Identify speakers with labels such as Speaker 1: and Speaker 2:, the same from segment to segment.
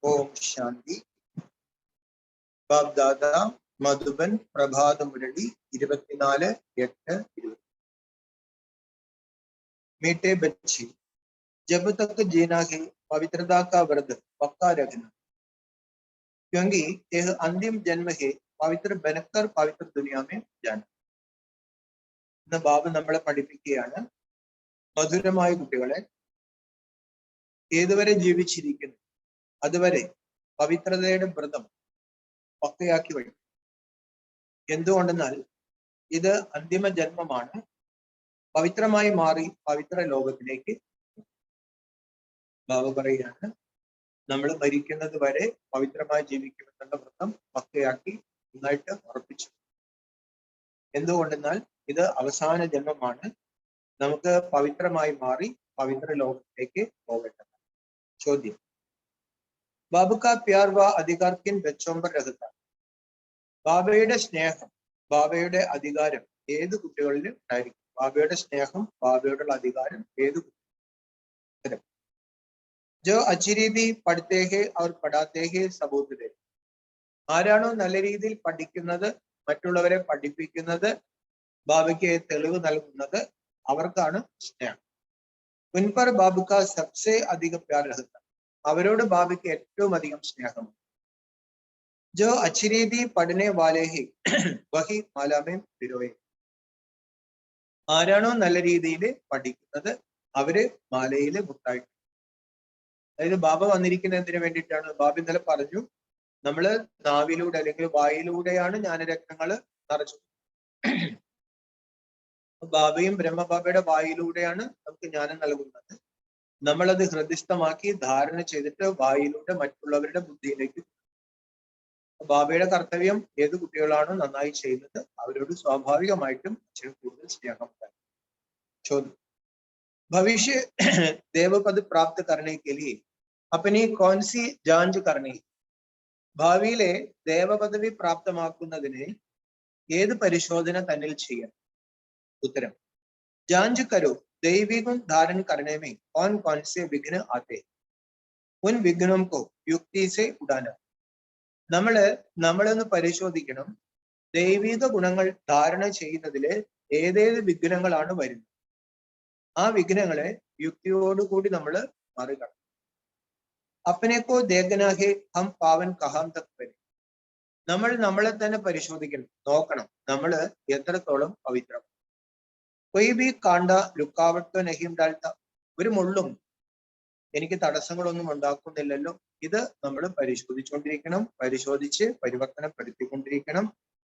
Speaker 1: ओम शांति। बाप दादा मधुबन प्रभात मुरली 24/8/20। मीठे बच्चे, जब तक जीना है पवित्रता का व्रत पक्का रखना, क्योंकि यह अंतिम जन्म है पवित्र बनकर पवित्र दुनिया में जाना। ബാബ നമ്മളെ പഠിപ്പിക്കുകയാണ്, മധുരമായ കുട്ടികളെ, ഏതുവരെ ജീവിച്ചിരിക്കുന്നു അതുവരെ പവിത്രതയുടെ വ്രതം പക്കയാക്കി വഴി. എന്തുകൊണ്ടെന്നാൽ ഇത് അന്തിമ ജന്മമാണ്. പവിത്രമായി മാറി പവിത്ര ലോകത്തിലേക്ക് ബാബ പറയുകയാണ്, നമ്മൾ മരിക്കുന്നത് വരെ പവിത്രമായി ജീവിക്കുമെന്നുള്ള വ്രതം പക്കയാക്കി നന്നായിട്ട് ഉറപ്പിച്ചു. എന്തുകൊണ്ടെന്നാൽ ഇത് അവസാന ജന്മമാണ്. നമുക്ക് പവിത്രമായി മാറി പവിത്ര ലോകത്തിലേക്ക് പോകേണ്ടത്. ചോദ്യം, ബാബു കാ പ്യാർ വ അധികാർ കിൻ ബച്ചോं पर रहता? ബാബയുടെ സ്നേഹം, ബാബയുടെ അധികാരം ഏത് കുട്ടികളിൽ ഉണ്ടായിരിക്കും? ബാബയുടെ സ്നേഹം, ബാബയോടുള്ള അധികാരം ഏത് കുട്ടികൾ? ജോ അച്ഛി രീതി പഠിത്തേ ഹെ और പഠാത്തേ ഹെ സബൂത് ദേ. ആരാണോ നല്ല രീതിയിൽ പഠിക്കുന്നത്, മറ്റുള്ളവരെ പഠിപ്പിക്കുന്നത്, ബാബയ്ക്ക് തെളിവ് നൽകുന്നത്, അവർക്കാണ് സ്നേഹം. ഉൻ പർ ബാബു കാ സബ്സെ അധിക പ്യാർ രഹത്ത. അവരോട് ബാബയ്ക്ക് ഏറ്റവും അധികം സ്നേഹം. ജോ അച്ഛി രീതി പഠനെ വാലേ ഹെ വഹി മാലാമേ പിരോയെ. ആരാണോ നല്ല രീതിയിൽ പഠിക്കുന്നത് അവര് മാലയില് മുട്ടായി. അതായത് ബാബ വന്നിരിക്കുന്നതിന് വേണ്ടിയിട്ടാണ്. ബാബ ഇന്നലെ പറഞ്ഞു, നമ്മള് നാവിലൂടെ അല്ലെങ്കിൽ വായിലൂടെയാണ് ജ്ഞാനരത്നങ്ങള് നിറച്ചു. ബാബയും ബ്രഹ്മബാബയുടെ വായിലൂടെയാണ് നമുക്ക് ജ്ഞാനം നൽകുന്നത്. നമ്മളത് ഹൃദയസ്ഥമാക്കി ധാരണ ചെയ്തിട്ട് വായിലൂടെ മറ്റുള്ളവരുടെ ബുദ്ധിയിലേക്ക്. ബാബയുടെ കർത്തവ്യം ഏത് കുട്ടികളാണോ നന്നായി ചെയ്യുന്നത് അവരോട് സ്വാഭാവികമായിട്ടും കൂടുതൽ സ്നേഹം. ചോദ്യം, ഭവിഷ്യ ദേവപദ് പ്രാപ്ത് करने के लिए अपनी कौन सी जांच करनी? ഭാവിയിലെ ദേവപദവി പ്രാപ്തമാക്കുന്നതിന് ഏത് പരിശോധന തന്നിൽ ചെയ്യണം? उत्तरम, जांच करो दैवी गुण धारण करने में कौन कौन से विघ्न आते हैं, उन विघ्नों को युक्ति से उड़ाना. നമ്മളൊന്ന് പരിശോധിക്കണം, ദൈവിക ഗുണങ്ങൾ ധാരണ ചെയ്യുന്നതില് ഏതേത് വിഘ്നങ്ങളാണ് വരുന്നത്. ആ വിഘ്നങ്ങളെ യുക്തിയോടുകൂടി നമ്മൾ മറികടണം. അപ്പനെക്കോ ദേഖനാഹെ ഹം പാവൻ കഹാം തക് വരെ. നമ്മളെ തന്നെ പരിശോധിക്കണം, നോക്കണം നമ്മൾ എത്രത്തോളം പവിത്രം. കൊയ് ബി കാണ്ട ലുക്കാവട്ടോ നഹിം ഡാൽത്ത. ഒരു മുള്ളും എനിക്ക് തടസ്സങ്ങളൊന്നും ഉണ്ടാക്കുന്നില്ലല്ലോ. ഇത് നമ്മൾ പരിശോധിച്ചുകൊണ്ടിരിക്കണം, പരിശോധിച്ച് പരിവർത്തനപ്പെടുത്തിക്കൊണ്ടിരിക്കണം.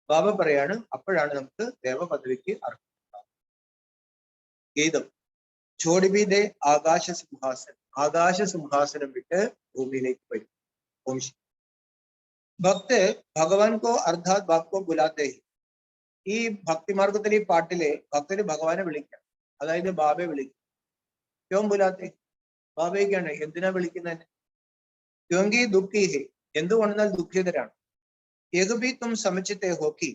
Speaker 1: ബാബ പറയാണ്, അപ്പോഴാണ് നമുക്ക് ദേവപദവിക്ക് അർഹത. ഗീതം, ചോടിബീദേ ആകാശ സിംഹാസനം. ആകാശ സിംഹാസനം വിട്ട് ഭൂമിയിലേക്ക് വരും. ഭക്ത് ഭഗവാൻ കോ അർത്ഥാത് ബാപ് കോ ബുലാത്തെ ഹി. ഈ ഭക്തിമാർഗത്തിൽ ഈ പാട്ടിലെ ഭക്തര് ഭഗവാനെ വിളിക്കാം, അതായത് ബാബയെ വിളിക്കും. ക്യോം ബുലാത്തെ? ബാബയ്ക്കാണ്. എന്തിനാ വിളിക്കുന്നത്? ക്യോങ്കി ദുഃഖി ഹെ. എന്തുകൊണ്ടെന്നാൽ ദുഃഖിതരാണ്. ഏകബി തും സമച്ചിത്തെ ഹോക്കി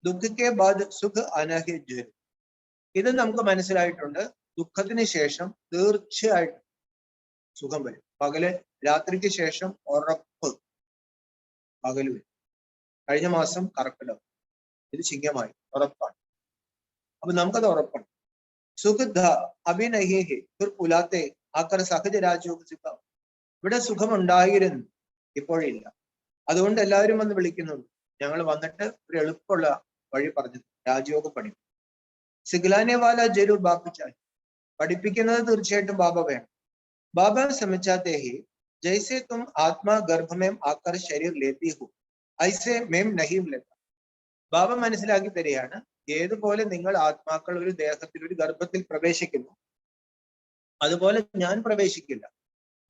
Speaker 1: ദുഃഖിക്കെ ബാദ് സുഖ് അനഹി ജ്വൽ. ഇത് നമുക്ക് മനസ്സിലായിട്ടുണ്ട്. ദുഃഖത്തിന് ശേഷം തീർച്ചയായിട്ടും സുഖം വരും. പകല്, രാത്രിക്ക് ശേഷം ഉറപ്പ് പകല് വരും. കഴിഞ്ഞ മാസം കർക്കിടകം, ഇത് ചിങ്ങമായി, ഉറപ്പാണ്. അപ്പൊ നമുക്കത് ഉറപ്പാണ്. സുഖ അഭിനഹി ഹെ ഫിർ പുലാത്തെ ആക്കർ സഹജ രാജയോഗ സുഖം. ഇവിടെ സുഖമുണ്ടായിരുന്നു, ഇപ്പോഴില്ല. അതുകൊണ്ട് എല്ലാവരും വന്ന് വിളിക്കുന്നുണ്ട്. ഞങ്ങൾ വന്നിട്ട് ഒരു എളുപ്പമുള്ള വഴി പറഞ്ഞു, രാജയോഗ പഠി. സിഗ്ലാനെ വാല ജരൂർ ബാപ്പിച്ചായി. പഠിപ്പിക്കുന്നത് തീർച്ചയായിട്ടും ബാബ വേണം. ബാബ സമച്ചാത്തെ ഹി ജൈസെ തും ആത്മാ ഗർഭമേം ആക്കർ ശരീർ ലേത്തി ഹു ഐസെ മേം നഹീം ലേത്ത. ബാബ മനസ്സിലാക്കി തരികയാണ്, ഏതുപോലെ നിങ്ങൾ ആത്മാക്കൾ ഒരു ദേഹത്തിൽ, ഒരു ഗർഭത്തിൽ പ്രവേശിക്കുന്നു, അതുപോലെ ഞാൻ പ്രവേശിക്കില്ല.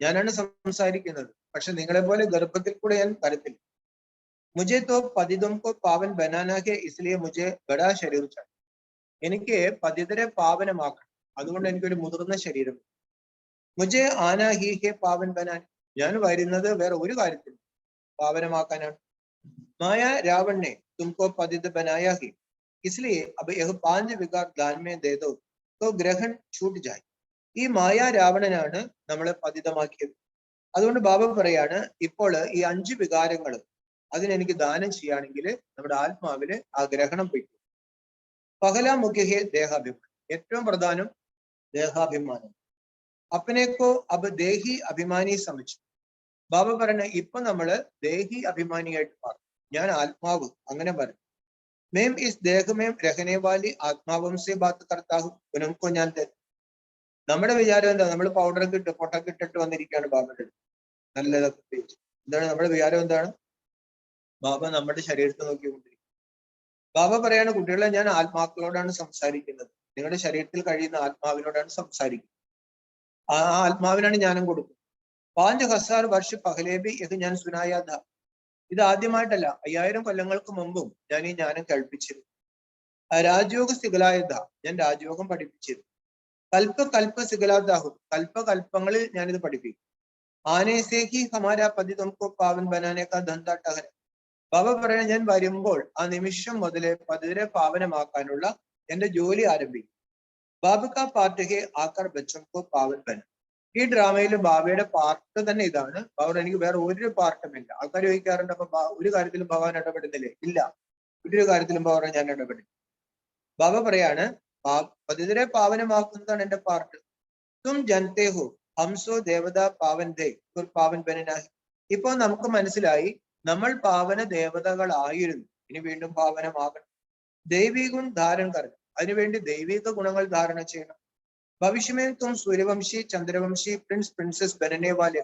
Speaker 1: ഞാനാണ് സംസാരിക്കുന്നത്, പക്ഷെ നിങ്ങളെ പോലെ ഗർഭത്തിൽ കൂടെ ഞാൻ വരത്തില്ല. മുझे तो പതിതും കോ പാവൻ ബനാനാ ഹെ ഇസ്ലിയെ മുझे ബഡാ ശരീർ ചാഹിയെ. എനിക്ക് പതിതരെ പാവനമാക്കണം, അതുകൊണ്ട് എനിക്കൊരു മുതിർന്ന ശരീരം. മുझे ആനാ ഹി ഹെ പാവൻ ബനാൻ. ഞാൻ വരുന്നത് വേറെ ഒരു കാര്യത്തിനും പാവനമാക്കാനാണ്. മായ രാവൺ ने तुमको पतित बनाया ही, इसलिए अब यह 5 विकार दान में दे दो तो ग्रहण छूट जाए. ഈ മായാ രാവണനാണ് നമ്മളെ പതിതമാക്കിയത്. അതുകൊണ്ട് ബാബ പറയാണ്, ഇപ്പോൾ ഈ 5 വികാരങ്ങൾ അതിനെനിക്ക് ദാനം ചെയ്യുകയാണെങ്കിൽ നമ്മുടെ ആത്മാവില് ആ ഗ്രഹണം വയ്ക്കും. പഹലാ മുഖ്യ ദേഹാഭിമാനം, ഏറ്റവും പ്രധാനം ദേഹാഭിമാനം. അപ്പനേക്കോ ദേഹി അഭിമാനി സമിച്ചു. ബാബ പറഞ്ഞ ഇപ്പൊ നമ്മള് ദേഹി അഭിമാനിയായിട്ട് മാറും. ഞാൻ ആത്മാവ് അങ്ങനെ പറഞ്ഞു. മേം ഇസ് ദേഹമേം രഹനെ വാലി ആത്മാവം സെ ബാത്ത് കർത്താഹു ഉനംകോ ഞാൻ തരും. നമ്മുടെ വിചാരം എന്താ? നമ്മൾ പൗഡറൊക്കെ ഇട്ട് പൊട്ടൊക്കെ ഇട്ടിട്ട് വന്നിരിക്കുകയാണ് ബാബയുടെ അടുത്ത്, നല്ലതൊക്കെ തേച്ച്. എന്താണ് നമ്മുടെ വിചാരം? എന്താണ്? ബാബ നമ്മുടെ ശരീരത്തെ നോക്കിക്കൊണ്ടിരിക്കും. ബാബ പറയാണ്, കുട്ടികളെ ഞാൻ ആത്മാക്കളോടാണ് സംസാരിക്കുന്നത്, നിങ്ങളുടെ ശരീരത്തിൽ കഴിയുന്ന ആത്മാവിനോടാണ് സംസാരിക്കുന്നത്. ആ ആത്മാവിനാണ് ജ്ഞാനം കൊടുക്കുന്നത്. 5,000 വർഷ പഹലേബി ഇത് ഞാൻ സുനായാത. ഇത് ആദ്യമായിട്ടല്ല, 5000 കൊല്ലങ്ങൾക്ക് മുമ്പും ഞാൻ ഈ ജ്ഞാനം കേൾപ്പിച്ചിരുന്നു. രാജയോഗ സിഗലായത, ഞാൻ രാജയോഗം പഠിപ്പിച്ചിരുന്നു. കൽപ്പ സിഗലാദാഹു, കൽപ്പങ്ങളിൽ ഞാനിത് പഠിപ്പിക്കും. ആനേസേഹി ഹമാരാ പതി തുമക്കോ പാവൻ ബനാനേക്കാ ധന്ദ ടഹര. ബാബ പറയണ, ഞാൻ വരുമ്പോൾ ആ നിമിഷം മുതലേ പതിരെ പാവനമാക്കാനുള്ള എന്റെ ജോലി ആരംഭിക്കും. ബാബുക്കാ പാർട്ട് ഹെ ആക്കർ ബച്ചംകോ പാവൻ ബന. ഈ ഡ്രാമയിൽ ബാബയുടെ പാർട്ട് തന്നെ ഇതാണ്. ബാബ എനിക്ക് വേറെ ഒരു പാർട്ടും ഇല്ല. ആൾക്കാർ ചോദിക്കാറുണ്ട്, അപ്പൊ ഒരു കാര്യത്തിലും ഭഗവാൻ ഇടപെടുന്നില്ലേ? ഇല്ല, ഒരു കാര്യത്തിലും ബാബ ഞാൻ ഇടപെടും. ബാബ പറയാണ്, പതിരെ പാവനമാക്കുന്നതാണ് എന്റെ പാർട്ട്. തും ജനത്തെ ഹോ ഹംസോ ദേവത പാവൻ ദേ പാവൻ ബനാഹി. ഇപ്പൊ നമുക്ക് മനസ്സിലായി നമ്മൾ പാവന ദേവതകളായിരുന്നു, ഇനി വീണ്ടും പാവനമാകണം. ദൈവികഗുൺ ധാരൺ കരണം, അതിനുവേണ്ടി ദൈവിക ഗുണങ്ങൾ ധാരണ ചെയ്യണം. ഭവിഷ്യമേ തും സൂര്യവംശി ചന്ദ്രവംശി പ്രിൻസ് പ്രിൻസസ് ബനനേവാല.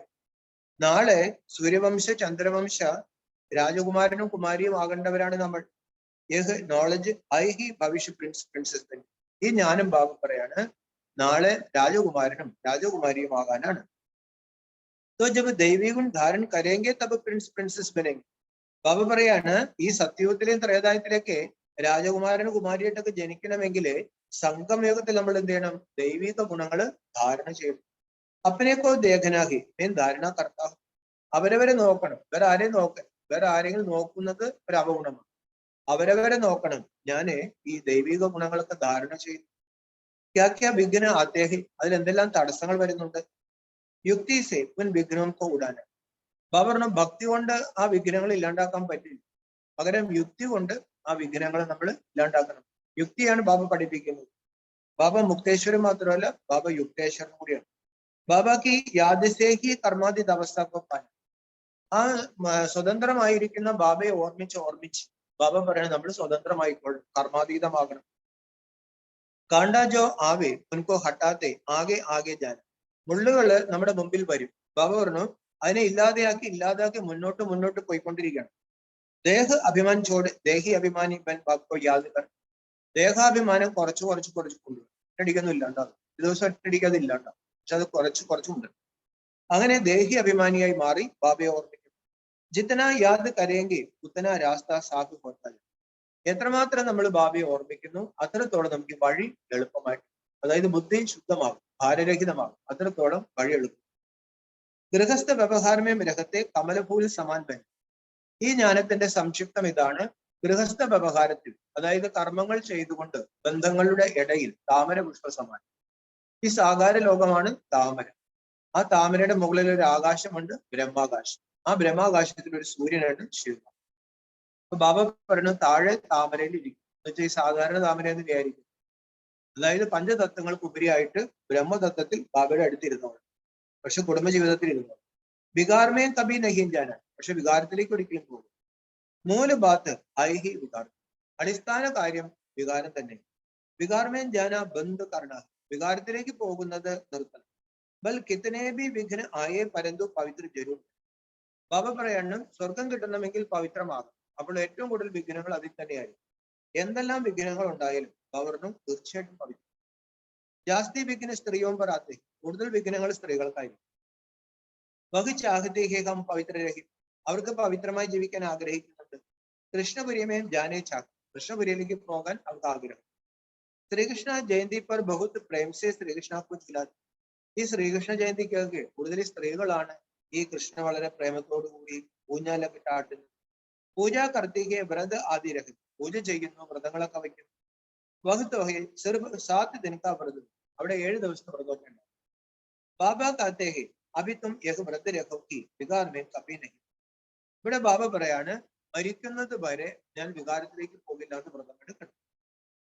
Speaker 1: നാളെ സൂര്യവംശ ചന്ദ്രവംശ രാജകുമാരനും കുമാരിയും ആകേണ്ടവരാണ് നമ്മൾ. യഹ് നോളജ് ഐ ഹി ഭവിഷ്യ പ്രിൻസ് പ്രിൻസസ് ബൻ. ഈ ജ്ഞാനം ബാബ പറയാണ്, നാളെ രാജകുമാരനും രാജകുമാരിയും ആകാനാണ്. तो जब दैवी गुण धारण करेंगे तब प्रिंस प्रिंसेस बनेंगे. ബാബ പറയാണ്, ഈ സത്യയുഗത്തിലെയും ത്രേതായുഗത്തിലേക്ക് രാജകുമാരനും കുമാരിയായിട്ടൊക്കെ ജനിക്കണമെങ്കിൽ സംഗമയുഗത്തിൽ നമ്മൾ എന്ത് ചെയ്യണം? ദൈവിക ഗുണങ്ങൾ ധാരണ ചെയ്യണം. അപ്പനേക്കോ ദേഹനാഹി ഞാൻ ധാരണ കർത്താവ്. അവരവരെ നോക്കണം, വേറെ ആരെയും നോക്കണം. വേറെ ആരെങ്കിലും നോക്കുന്നത് ഒരു അവഗുണമാണ്. അവരവരെ നോക്കണം. ഞാന് ഈ ദൈവിക ഗുണങ്ങളൊക്കെ ധാരണ ചെയ്യും. ക്യാ വിഘ്ന ആത്തേഹി, അതിലെന്തെല്ലാം തടസ്സങ്ങൾ വരുന്നുണ്ട്. യുക്തി സേ ഉൻ വിഘ്നം കോ ഉടാന. ബാബ പറഞ്ഞു, ഭക്തി കൊണ്ട് ആ വിഘ്നങ്ങൾ ഇല്ലാണ്ടാക്കാൻ പറ്റില്ല. പകരം യുക്തി കൊണ്ട് ആ വിഘ്നങ്ങൾ നമ്മൾ ഇല്ലാണ്ടാക്കണം. യുക്തിയാണ് ബാബ പഠിപ്പിക്കുന്നത്. ബാബ മുക്തേശ്വരൻ മാത്രമല്ല, ബാബ യുക്തേശ്വരൻ കൂടിയാണ്. ബാബക്ക് യാദസേഹി കർമാതി അവസ്ഥ. ആ സ്വതന്ത്രമായിരിക്കുന്ന ബാബയെ ഓർമ്മിച്ച് ബാബ പറയണത് നമ്മൾ സ്വതന്ത്രമായിക്കോളും, കർമാതീതമാകണം. കാണ്ടാജോ ആവേ ഉൻകോ ഹട്ടാത്തെ ആകെ ആകെ ജാന. മുള്ളുകള് നമ്മുടെ മുമ്പിൽ വരും. ബാബ പറഞ്ഞു, അതിനെ ഇല്ലാതെയാക്കി മുന്നോട്ട് പോയിക്കൊണ്ടിരിക്കുകയാണ്. ദേഹ അഭിമാൻ ചോട് ദേഹി അഭിമാനി ബൻ ബാബോ യാദ് കർ. ദേഹാഭിമാനം കുറച്ച് കൊണ്ടുവരും. ഒറ്റടിക്കൊന്നും ഇല്ലാണ്ടാകും, ഒരു ദിവസം ഒറ്റടിക്ക് അത് ഇല്ലാണ്ടാകും, പക്ഷെ അത് കുറച്ചുണ്ട്. അങ്ങനെ ദേഹി അഭിമാനിയായി മാറി ബാബയെ ഓർമ്മിക്കും. ജിത്തന യാദ് കരയെങ്കിൽ ഉത്തന രാസ്ത സാധു ഹോത്താൽ. എത്രമാത്രം നമ്മൾ ബാബയെ ഓർമ്മിക്കുന്നു അത്രത്തോളം നമുക്ക് വഴി എളുപ്പമായിട്ട്, അതായത് ബുദ്ധി ശുദ്ധമാകും, ഭാരരഹിതമാകും, അത്രത്തോളം വഴി എളുപ്പം. ഗൃഹസ്ഥ വ്യവഹാരമേ രഹത്തെ കമലഭൂൽ സമാൻ ബൻ. ഈ ജ്ഞാനത്തിന്റെ സംക്ഷിപ്തം ഇതാണ്. ഗൃഹസ്ഥ വ്യവഹാരത്തിൽ, അതായത് കർമ്മങ്ങൾ ചെയ്തുകൊണ്ട് ബന്ധങ്ങളുടെ ഇടയിൽ താമര പുഷ്പ സമാനം. ഈ സാകാര ലോകമാണ് താമര. ആ താമരയുടെ മുകളിൽ ഒരു ആകാശമുണ്ട്, ബ്രഹ്മാകാശം. ആ ബ്രഹ്മാകാശത്തിൽ ഒരു സൂര്യനുണ്ട്, ശിവ. അപ്പൊ ബാബ പറഞ്ഞു, താഴെ താമരയിൽ ഇരിക്കും എന്ന് വെച്ചാൽ ഈ സാധാരണ താമര എന്ന് വിചാരിക്കും. അതായത് പഞ്ചതത്വങ്ങൾക്ക് ഉപരിയായിട്ട് ബ്രഹ്മതത്വത്തിൽ ബാബയുടെ അടുത്തിരുന്നവൾ, പക്ഷെ കുടുംബജീവിതത്തിൽ ഇരുന്നവൾ. വികാരമേം കബി നഹീം ജാന, പക്ഷെ വികാരത്തിലേക്ക് ഒരിക്കലും പോകും. മൂല ബാത്ത് ഐഹി വികാരം, അടിസ്ഥാന കാര്യം വികാരം തന്നെ. വികാരമേം ജാന ബന്ധ കർണ, വികാരത്തിലേക്ക് പോകുന്നത് നിർത്തണം. ബൽ കിത്തനെ ബി വിഘ്ന ആയേ പരന്തു പവിത്ര ജരൂർ. ബാബ പറയണം, സ്വർഗം കിട്ടണമെങ്കിൽ പവിത്രമാകും. അപ്പോൾ ഏറ്റവും കൂടുതൽ വിഘ്നങ്ങൾ അതിൽ തന്നെയായിരിക്കും. എന്തെല്ലാം വിഘ്നങ്ങൾ ഉണ്ടായാലും ബാബ പറഞ്ഞു, തീർച്ചയായിട്ടും പവിത്രം. ജാസ്തി വിഘ്ന സ്ത്രീയും പറാത്തെ, കൂടുതൽ വിഘ്നങ്ങൾ സ്ത്രീകൾക്കായിരിക്കും. വഹിച്ചാഹത്തേഹം പവിത്രരഹി, അവർക്ക് പവിത്രമായി ജീവിക്കാൻ ആഗ്രഹിക്കുന്നുണ്ട്. കൃഷ്ണപുരിയമേം ജാനേ ചാ, കൃഷ്ണപുരിയിലേക്ക് പോകാൻ അവർക്ക് ആഗ്രഹം. ശ്രീകൃഷ്ണ ജയന്തി പർ ബഹുത് പ്രേം സെ ശ്രീകൃഷ്ണ കുച്ചിലാത്തി. ഈ ശ്രീകൃഷ്ണ ജയന്തിക്കൊക്കെ കൂടുതൽ സ്ത്രീകളാണ് ഈ കൃഷ്ണ വളരെ പ്രേമത്തോടു കൂടി ഊഞ്ഞാലൊക്കെ ആട്ടുന്നത്. പൂജ കർത്തികെ വ്രത ആദി രഹി, പൂജ ചെയ്യുന്നു, വ്രതങ്ങളൊക്കെ വയ്ക്കുന്നു. വഹുത് വഹയിൽ 7 ദിനക്കാ വ്രതം, അവിടെ 7 ദിവസത്തെ വ്രതമൊക്കെ ഉണ്ടാവും. ബാബ കാത്തെ ഹെ അഭി തും യഹ് വ്രത് രഖോ കി വികാർ മേ കഭി നഹി. ഇവിടെ ബാബ പറയാണ്, മരിക്കുന്നത് വരെ ഞാൻ വികാരത്തിലേക്ക് പോകില്ല എന്ന് വ്രതം എടുക്കണം.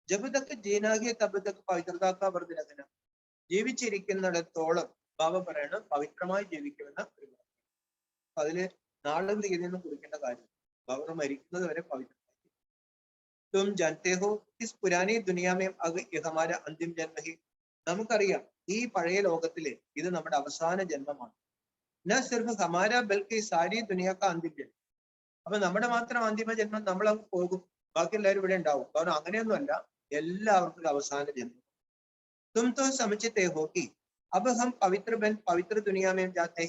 Speaker 1: ജബ് തക്ക് ജീനാകെ തബ് തക്ക് പവിത്രതാക്ക വ്രത് രഖന. ജീവിച്ചിരിക്കുന്നിടത്തോളം ബാബ പറയാണ് പവിത്രമായി ജീവിക്കുമെന്ന ഒരു വ്രതം. അതില് നാളും തീയതിയൊന്നും കുറിക്കേണ്ട കാര്യം. ബാബ മരിക്കുന്നത് വരെ പവിത്രമായി. തും ജാൻതേ ഹോ ഇസ് പുരാനി ദുനിയാമേ അഗ് യഹ് ഹമാര അന്തിം ജന്മ ഹി. നമുക്കറിയാം ഈ പഴയ ലോകത്തിലെ ഇത് നമ്മുടെ അവസാന ജന്മമാണ്. ന സിർഫ് ഹമാര ബൽക്കി സാരി ദുനിയാക്ക അന്തിം ജന്മം. അപ്പൊ നമ്മുടെ മാത്രം അന്തിമ ജന്മം നമ്മൾ അങ്ങ് പോകും, ബാക്കി എല്ലാവരും ഇവിടെ ഉണ്ടാവും. കാരണം അങ്ങനെയൊന്നുമല്ല, എല്ലാവർക്കും അവസാന ജന്മം. തും തോ സമചിത്തേ ഹോ കി അബ് ഹം പവിത്ര ബൻ പവിത്ര ദുനിയാമേ ജാത്തേ.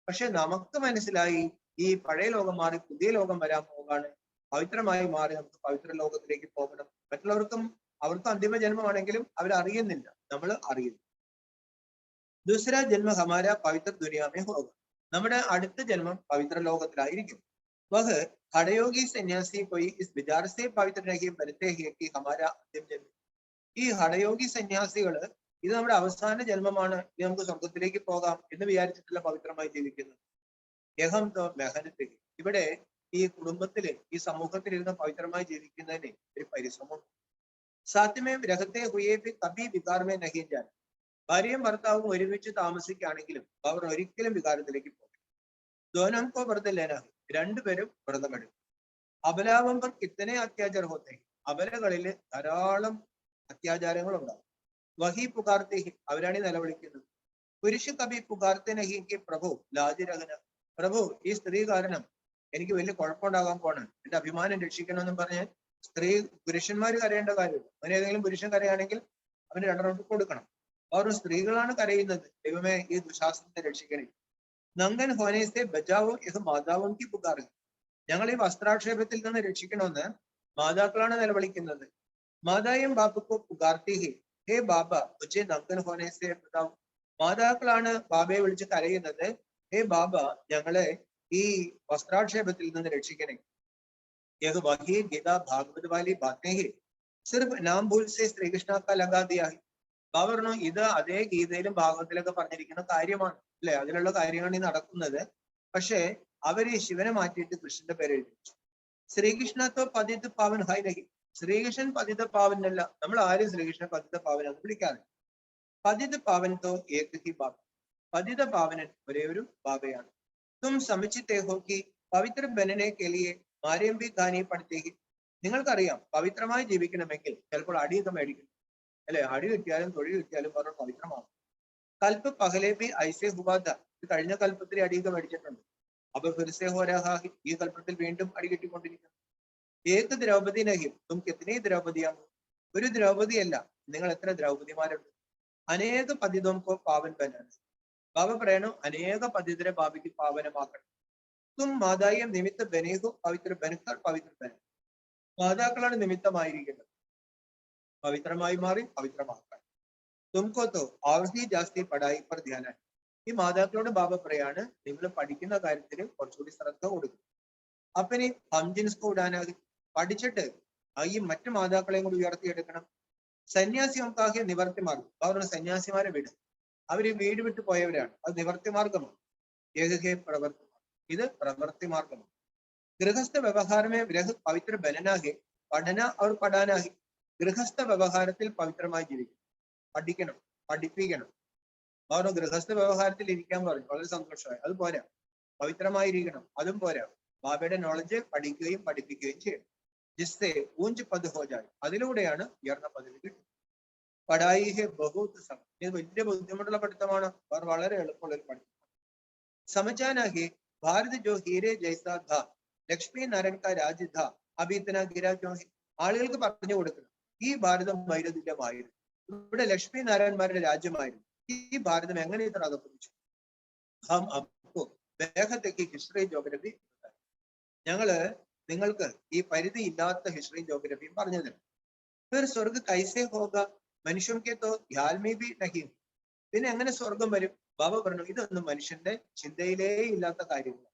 Speaker 1: പക്ഷെ നമുക്ക് മനസ്സിലായി ഈ പഴയ ലോകം മാറി പുതിയ ലോകം വരാൻ പോകാണ്. പവിത്രമായി മാറി നമുക്ക് പവിത്ര ലോകത്തിലേക്ക് പോകണം. മറ്റുള്ളവർക്കും അവർക്ക് അന്തിമ ജന്മമാണെങ്കിലും അവരറിയുന്നില്ല, നമ്മൾ അറിയുന്നു. ദൂസര ജന്മ ഹമാര പവിത്ര ദുനിയാമേ ഹോക. നമ്മുടെ അടുത്ത ജന്മം പവിത്ര ലോകത്തിലായിരിക്കും. വഹ് ഹഠയോഗി സന്യാസി പോയി ഇസ് വിചാർ സേ പവിത്ര നഹി ബനത്തെ ഹി കി ഹമാര അന്തിം ജന്മം. ഈ ഹഠയോഗി സന്യാസികള് ഇത് നമ്മുടെ അവസാന ജന്മമാണ്, ഇത് നമുക്ക് സ്വർഗത്തിലേക്ക് പോകാം എന്ന് വിചാരിച്ചിട്ടുള്ള പവിത്രമായി ജീവിക്കുന്നത്. യഹം തോ മെഹനത്തേക്ക്. ഇവിടെ ഈ കുടുംബത്തില് ഈ സമൂഹത്തിൽ ഇരുന്ന് പവിത്രമായി ജീവിക്കുന്നതിന് ഒരു പരിശ്രമം. സാത്യമേ രഹത്തെ ഹുയേ ഭി കഭി വികാരമേ നഹി ജാൻ. ഭാര്യയും ഭർത്താവും ഒരുമിച്ച് താമസിക്കുകയാണെങ്കിലും അവർ ഒരിക്കലും വികാരത്തിലേക്ക് പോകും. ദോനം കോ വ്രത ലേന. രണ്ടുപേരും വ്രതമെടുക്കും. അബലാവം പർ കിത്തനെ അത്യാചാര ഹോത്തെ. അബലകളില് ധാരാളം അത്യാചാരങ്ങൾ ഉണ്ടാവും. വഹി പുകാർത്തെ ഹി. അവരാണ് നിലവിളിക്കുന്നത്. പുരുഷ കവി പുകാർത്തെ നഹിക്ക് പ്രഭു ലാജിരഹന. പ്രഭു ഈ സ്ത്രീ കാരണം എനിക്ക് വലിയ കുഴപ്പമുണ്ടാകാൻ പോണ്, എന്റെ അഭിമാനം രക്ഷിക്കണമെന്നും പറഞ്ഞ് പുരുഷന്മാര് കരയേണ്ട കാര്യമില്ല. അങ്ങനെ ഏതെങ്കിലും പുരുഷൻ കരയാണെങ്കിൽ അവന് 2 റൗണ്ട് കൊടുക്കണം. അവർ സ്ത്രീകളാണ് കരയുന്നത്, ദൈവമേ ഈ ദുശാസനത്തെ രക്ഷിക്കണേ. നങ്കൻ ഹോനേസെ ബജാവോ ഇത് മാതാവും കി പുകാറ്. ഞങ്ങൾ ഈ വസ്ത്രാക്ഷേപത്തിൽ നിന്ന് രക്ഷിക്കണമെന്ന് മാതാക്കളാണ് നിലവിളിക്കുന്നത്. മാതായും ബാപ്പക്കോ പുകാർത്തി ഹേ ഹേ ബാബ മുझे നങ്കൻ ഹോനേസെ ബജാവോ. മാതാക്കളാണ് ബാബയെ വിളിച്ച് കരയുന്നത്, ഹേ ബാബ ഞങ്ങളെ ഈ വസ്ത്രാക്ഷേപത്തിൽ നിന്ന് രക്ഷിക്കണേ. യഹ് വഹി ഗീത ഭാഗവത് വാലി ബാത്തേ ഹി സിർഫ് നാം ഭൂൽ സെ ശ്രീകൃഷ്ണ കാ ലഗാ ദിയാ ഹി. ബാബ പറഞ്ഞു ഇത് അതേ ഗീതയിലും ഭാഗവത്തിലൊക്കെ പറഞ്ഞിരിക്കുന്ന കാര്യമാണ് അല്ലെ, അതിലുള്ള കാര്യമാണ് ഈ നടക്കുന്നത്. പക്ഷെ അവര് ശിവനെ മാറ്റിയിട്ട് കൃഷ്ണന്റെ പേര് എഴുതി. ശ്രീകൃഷ്ണത്തോ പതിത പാവൻ ഹായ് നഹി. ശ്രീകൃഷ്ണൻ പതിത പാവനല്ല, നമ്മൾ ആരും ശ്രീകൃഷ്ണൻ പതിത പാവനെന്ന് വിളിക്കാറ്. പതിത പാവൻ തോ ഏക ഹി ബാബ. പതിത പാവനൻ ഒരേ ഒരു ബാബയാണ്. തും സമചിത്തേ ഹോ കി പവിത്ര ബനനെ കെ ലിയെ മാര്യം ഭി ഖാനി പഡ്തേ ഹി. നിങ്ങൾക്കറിയാം പവിത്രമായി ജീവിക്കണമെങ്കിൽ ചിലപ്പോൾ അടിയൊക്കെ മേടിക്കണം അല്ലെ. അടി കിട്ടിയാലും തൊഴിൽ കിട്ടിയാലും അവർ പവിത്രമാകും. കൽപ്പ് പഹലെ ഭി ഐസെ ഹുവാ ഥാ. ഇത് കഴിഞ്ഞ കൽപ്പത്തിൽ അടിയൊക്കെ മേടിച്ചിട്ടുണ്ട്. അപ്പൊ ഫിർസെ ഹോ രഹാ ഹി. ഈ കൽപ്പത്തിൽ വീണ്ടും അടി കിട്ടിക്കൊണ്ടിരിക്കുന്നു. ഏത് ദ്രൗപദി നഹി തും കിത്നി ദ്രൗപദിയാമോ. ഒരു ദ്രൗപദിയല്ല, നിങ്ങൾ എത്ര ദ്രൗപദിമാരുണ്ട്. അനേക പതിതോം കോ പാവൻ ബനാണ്. ബാബ പറയണു അനേക പതിതരെ ബാബയ്ക്ക് പാവനമാക്കണം. തും മാതായം നിമിത്ത ബനേഹു പവിത്ര ബനക്കർ പവിത്ര ബന. മാതാക്കളാണ് നിമിത്തമായിരിക്കുന്നത്, പവിത്രമായി മാറി പവിത്രമാക്കാൻ. തുംകോ തോ ആവർത്തി ജാസ്തി പടായി പർ ധ്യാനാണ്. ഈ മാതാക്കളോട് ബാബ പറയാണ് നിങ്ങൾ പഠിക്കുന്ന കാര്യത്തിൽ കുറച്ചുകൂടി ശ്രദ്ധ കൊടുക്കും. അപ്പനി ഹംജിൻസ് കൂടാനാകും. പഠിച്ചിട്ട് ഈ മറ്റു മാതാക്കളെയും കൂടി ഉയർത്തിയെടുക്കണം. സന്യാസിമാർക്ക് നിവർത്തി മാർഗം. അവരുടെ സന്യാസിമാരെ വിടും. അവര് വീട് വിട്ടു പോയവരാണ്, അത് നിവർത്തി മാർഗമാണ്. ഏകഹേ പ്രവർത്തി. ഇത് പ്രവൃത്തി മാർഗമാണ്. ഗൃഹസ്ഥ വ്യവഹാരമേ പവിത്ര ബനനാഹെ പഠന അവർ പഠാനാഹി. ഗൃഹസ്ഥ വ്യവഹാരത്തിൽ പവിത്രമായി ജീവിക്കണം, പഠിക്കണം, പഠിപ്പിക്കണം. അവർ ഗൃഹസ്ഥ വ്യവഹാരത്തിൽ ഇരിക്കാൻ പറഞ്ഞു, വളരെ സന്തോഷമായി. അത് പോരാ, പവിത്രമായിരിക്കണം, അതും പോരാ. ബാബയുടെ നോളജ് പഠിക്കുകയും പഠിപ്പിക്കുകയും ചെയ്യണം. ജിസ്സേ ഊഞ്ച് പദ് ഹോ ജായ്. അതിലൂടെയാണ് ഉയർന്ന പദവി കിട്ടുന്നത്. പഠായി ഹെ ബഹുത് സമയം. ഇത് വലിയ ബുദ്ധിമുട്ടുള്ള പഠിത്തമാണ്, അവർ വളരെ എളുപ്പമുള്ള ഒരു പഠിത്തം. സമജാനാഹി ഭാരത് ജോ ഹീരെ ജൈസാ ധാ ലക്ഷ്മി നാരായൺ കാ രാജ് ധാ അഭി ഇത്തന ഗിരാ ക്യോ ഹി. ആളുകൾക്ക് പറഞ്ഞു കൊടുക്കണം ഈ ഭാരതം വൈരുദ്ധ്യമായിരുന്നു, ഇവിടെ ലക്ഷ്മി നാരായൺമാരുടെ രാജ്യമായിരുന്നു, ഈ ഭാരതം എങ്ങനെ ഇത്ര അകപ്പിടിച്ചു. ഹം അപ്പോ വേഗത്തേക്ക് ഹിസ്റ്ററി ജോഗ്രഫി. ഞങ്ങള് നിങ്ങൾക്ക് ഈ പരിധി ഇല്ലാത്ത ഹിസ്റ്ററി ജോഗ്രഫിയും പറഞ്ഞു തരും. ഫിർ സ്വർഗ് കൈസേ ഹോഗ മനുഷ്യൻകെ തോ ഖ്യാൽ മേ ഭി നഹി. പിന്നെ എങ്ങനെ സ്വർഗം വരും? ബാബ പറഞ്ഞു ഇതൊന്നും മനുഷ്യന്റെ ചിന്തയിലേ ഇല്ലാത്ത കാര്യങ്ങൾ.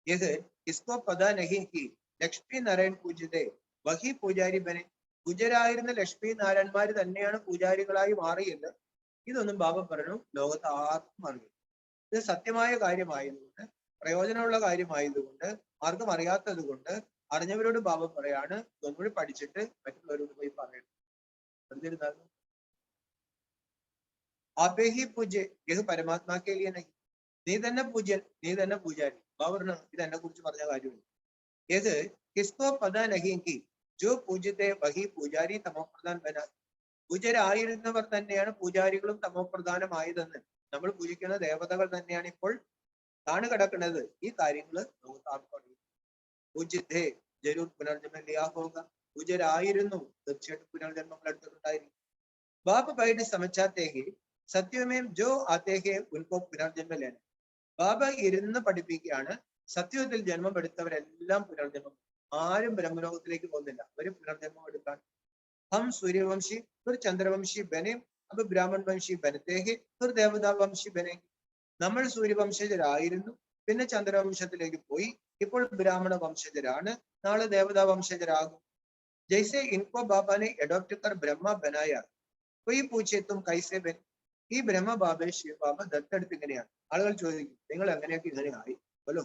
Speaker 1: യഹ് ഇസ്കോ പതാ നഹി കി ലക്ഷ്മി നാരായൺ പൂജിതേ വഹി പൂജാരി ബനെ. പൂജരായിരുന്ന ലക്ഷ്മി നാരായൺമാര് തന്നെയാണ് പൂജാരികളായി മാറിയത്. ഇതൊന്നും ബാബ പറഞ്ഞു ലോകത്ത് ആർക്കും അറിയില്ല. ഇത് സത്യമായ കാര്യമായതുകൊണ്ട്, പ്രയോജനമുള്ള കാര്യമായതുകൊണ്ട്, ആർക്കും അറിയാത്തത് കൊണ്ട് അറിഞ്ഞവരോട് ബാബ പറയാണ് ഇതൊന്നുകൂടി പഠിച്ചിട്ട് മറ്റുള്ളവരോട് പോയി പറയണം. എന്തിരുന്നാലും ആപേ ഹി പൂജ്യ യഹ് പരമാത്മാ കെ ലിയെ നഹി. നീ തന്നെ പൂജ്യൻ, നീ തന്നെ പൂജാരി. ബാബ പറഞ്ഞു ഇത് എന്നെ കുറിച്ച് പറഞ്ഞ കാര്യമില്ല. യഹ് കിസ്കോ പത നഹി കി ജോ പൂജ്യത്തെ വഹി പൂജാരി തമോപ്രധാൻ ബന. പൂജ്യരായിരുന്നവർ തന്നെയാണ് പൂജാരികളും തമോപ്രധാനമായതെന്ന്. നമ്മൾ പൂജിക്കുന്ന ദേവതകൾ തന്നെയാണ് ഇപ്പോൾ താണ് കിടക്കുന്നത്. ഈ കാര്യങ്ങൾ ലോകത്ത് ആർക്കും അറിയില്ല. പൂജ്യത്തെ ജരൂർ പുനർജന്മം ലിയാ ഹോഗ. പൂജ്യരായിരുന്നു, തീർച്ചയായിട്ടും പുനർജന്മങ്ങൾ എടുത്തിട്ടുണ്ടായിരിക്കും. ബാബ ബൈഠ് സമച്ചാത്തേക്ക് സത്യമേം ജോ ആത്തേക്ക് ഉൽക്കോ പുനർജന്മ ലേന. ബാബ ഇരുന്ന് പഠിപ്പിക്കുകയാണ് സത്യത്തിൽ ജന്മം എടുത്തവരെല്ലാം പുനർജന്മം. ആരും ബ്രഹ്മലോകത്തിലേക്ക് പോകുന്നില്ല, ഒരു പുനർജന്മം എടുക്കാൻ. ഹം സൂര്യവംശി ഒരു ചന്ദ്രവംശി ബനെ, അപ്പൊ ബ്രാഹ്മൺ വംശി ബനത്തേക്ക് ഒരു ദേവതാ വംശി ബനെ. നമ്മൾ സൂര്യവംശജരായിരുന്നു, പിന്നെ ചന്ദ്രവംശത്തിലേക്ക് പോയി, ഇപ്പോൾ ബ്രാഹ്മണ വംശജരാണ്, നാളെ ദേവതാ വംശജരാകും. ജൈസെ ഇൻകോ ബാബാനെ അഡോപ്റ്റ് കർ ബ്രഹ്മ ബനായ കൊയ് പൂച്ചേ തും കൈസെ ബൻ. ഈ ബ്രഹ്മ ബാബയെ ശിവബാബ ദത്തെടുത്ത് ഇങ്ങനെയാണ്. ആളുകൾ ചോദിക്കും നിങ്ങൾ എങ്ങനെയൊക്കെ ഇങ്ങനെ ആയി? ബോലോ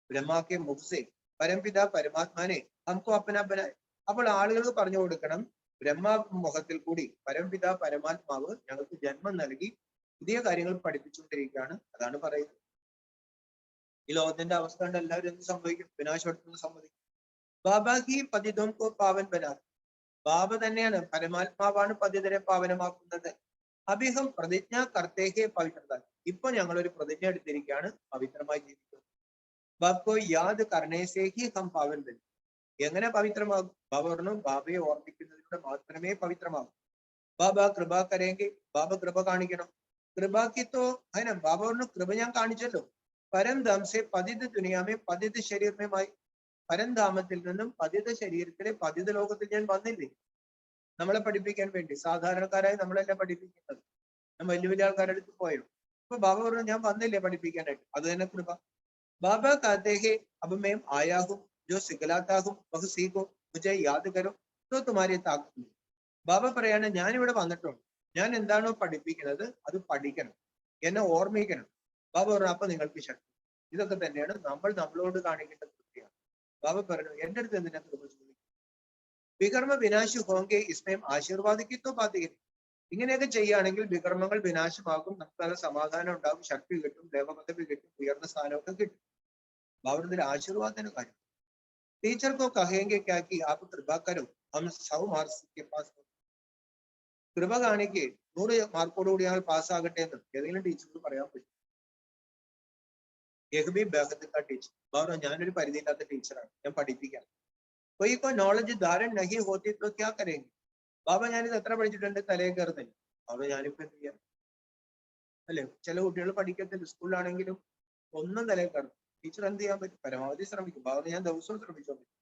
Speaker 1: ബ്രഹ്മാക്കെ മുഖ്സെ പരംപിത പരമാത്മാനെ ഹംകോ അപ്പന ബനായ. അപ്പോൾ ആളുകൾക്ക് പറഞ്ഞു കൊടുക്കണം ബ്രഹ്മ മുഖത്തിൽ കൂടി പരംപിത പരമാത്മാവ് ഞങ്ങൾക്ക് ജന്മം നൽകി പുതിയ കാര്യങ്ങൾ പഠിപ്പിച്ചുകൊണ്ടിരിക്കുകയാണ്. അതാണ് പറയുന്നത്. ഈ ലോകത്തിന്റെ അവസ്ഥ കൊണ്ട് എല്ലാവരും എന്ത് സംഭവിക്കും? വിനാശപ്പെടുത്തുന്ന സംഭവിക്കും. ബാബ ഹി പതിതം കോ പാവൻ ബനാ. ബാബ തന്നെയാണ്, പരമാത്മാവാണ് പതിതരെ പാവനമാക്കുന്നത്. അഭിഹം പ്രതിജ്ഞ കർത്തേഹെ പവിത്രത. ഇപ്പൊ ഞങ്ങൾ ഒരു പ്രതിജ്ഞ എടുത്തിരിക്കുകയാണ് പവിത്രമായി ജീവിക്കുന്നത്. ബാബോ യാദ് കർണേസേ ഹി ഹം പാവൻ ബൻ. എങ്ങനെ പവിത്രമാകും? ബാബ പറഞ്ഞു ബാബയെ ഓർമ്മിക്കുന്നതിലൂടെ മാത്രമേ പവിത്രമാകൂ. ബാബ കൃപ കരേങ്കി, ബാബ കൃപ കാണിക്കണം. കൃപക്കിത്തോ അതിനെ ബാബ പറഞ്ഞു കൃപ ഞാൻ കാണിച്ചല്ലോ. പരംധാംസെ പതിത ദുനിയാമേ പതിത ശരീരമായി. പരംധാമത്തിൽ നിന്നും പതിത ശരീരത്തിലെ പതിത ലോകത്തിൽ ഞാൻ വന്നില്ലേ നമ്മളെ പഠിപ്പിക്കാൻ വേണ്ടി. സാധാരണക്കാരായി നമ്മളെല്ലാം പഠിപ്പിക്കുന്നത്. ഞാൻ വലിയ വലിയ ആൾക്കാരുടെ അടുത്ത് പോയോ? അപ്പൊ ബാബ പറഞ്ഞു ഞാൻ വന്നില്ലേ പഠിപ്പിക്കാനായിട്ട്. അത് തന്നെ കൃപ. ബാബ കാത്തേഹെ അബമേം ആയാഹും ജോ സിഗലാത്താഹും ബഹു സീഖോ മുझे യാദ് കരോ തോ തുമാരെ താക്കൂ. ബാബ പറയാണ് ഞാൻ ഇവിടെ വന്നിട്ടുണ്ട്, ഞാൻ എന്താണോ പഠിപ്പിക്കുന്നത് അത് പഠിക്കണം, എന്നെ ഓർമ്മിക്കണം. ബാബ പറഞ്ഞു അപ്പൊ നിങ്ങൾക്ക് ശക്തി. ഇതൊക്കെ തന്നെയാണ് നമ്മൾ നമ്മളോട് കാണിക്കേണ്ട കൃത്യമാണ്. ബാബ പറഞ്ഞു എന്റെ അടുത്ത് എന്തിനാ കൃപ ചോദിക്കും? വികർമ്മ വിനാശി ഹോങ്കെ ഇസ്മയം ആശീർവാദിക്കത്തോ ബാധിക്കും. ഇങ്ങനെയൊക്കെ ചെയ്യുകയാണെങ്കിൽ വികർമ്മങ്ങൾ വിനാശമാകും, നമുക്ക് നല്ല സമാധാനം ഉണ്ടാകും, ശക്തി കിട്ടും, ദേവപദവി കിട്ടും, ഉയർന്ന സ്ഥാനമൊക്കെ കിട്ടും. ബാബുദിൽ ആശീർവാദത്തിന് കാര്യം. ടീച്ചർ കോ കഹേങ്കെ ക്യാ കി ആപ് കൃപ കരോ ഹം 100 മാർക്സ് കെ പാസ്. കൃപ കാണിക്ക് 100 മാർക്കോടുകൂടി ഞങ്ങൾ പാസ്സാകട്ടെ എന്ന് ഏതെങ്കിലും ടീച്ചർക്ക് പറയാൻ പറ്റും? ഏകബി ബഹദത്ത ടീച്ചർ ബാബു ഞാനൊരു പരിധിയില്ലാത്ത ടീച്ചറാണ്, ഞാൻ പഠിപ്പിക്കാം. कोई को नॉलेज धारण नहीं होती तो क्या करेंगे? ബാബ ഞാനിത് എത്ര പഠിച്ചിട്ടുണ്ട്, തലയിൽ കയറുന്നില്ല. ബാബ ഞാനിപ്പോ എന്ത് ചെയ്യാം അല്ലെ? ചില കുട്ടികൾ പഠിക്കത്തില്ല, സ്കൂളിലാണെങ്കിലും ഒന്നും തലയിൽ കയറും. ടീച്ചർ എന്ത് ചെയ്യാൻ പറ്റും? പരമാവധി ശ്രമിക്കും. ബാബ ഞാൻ ദിവസവും ശ്രമിച്ചോണ്ടിരിക്കും.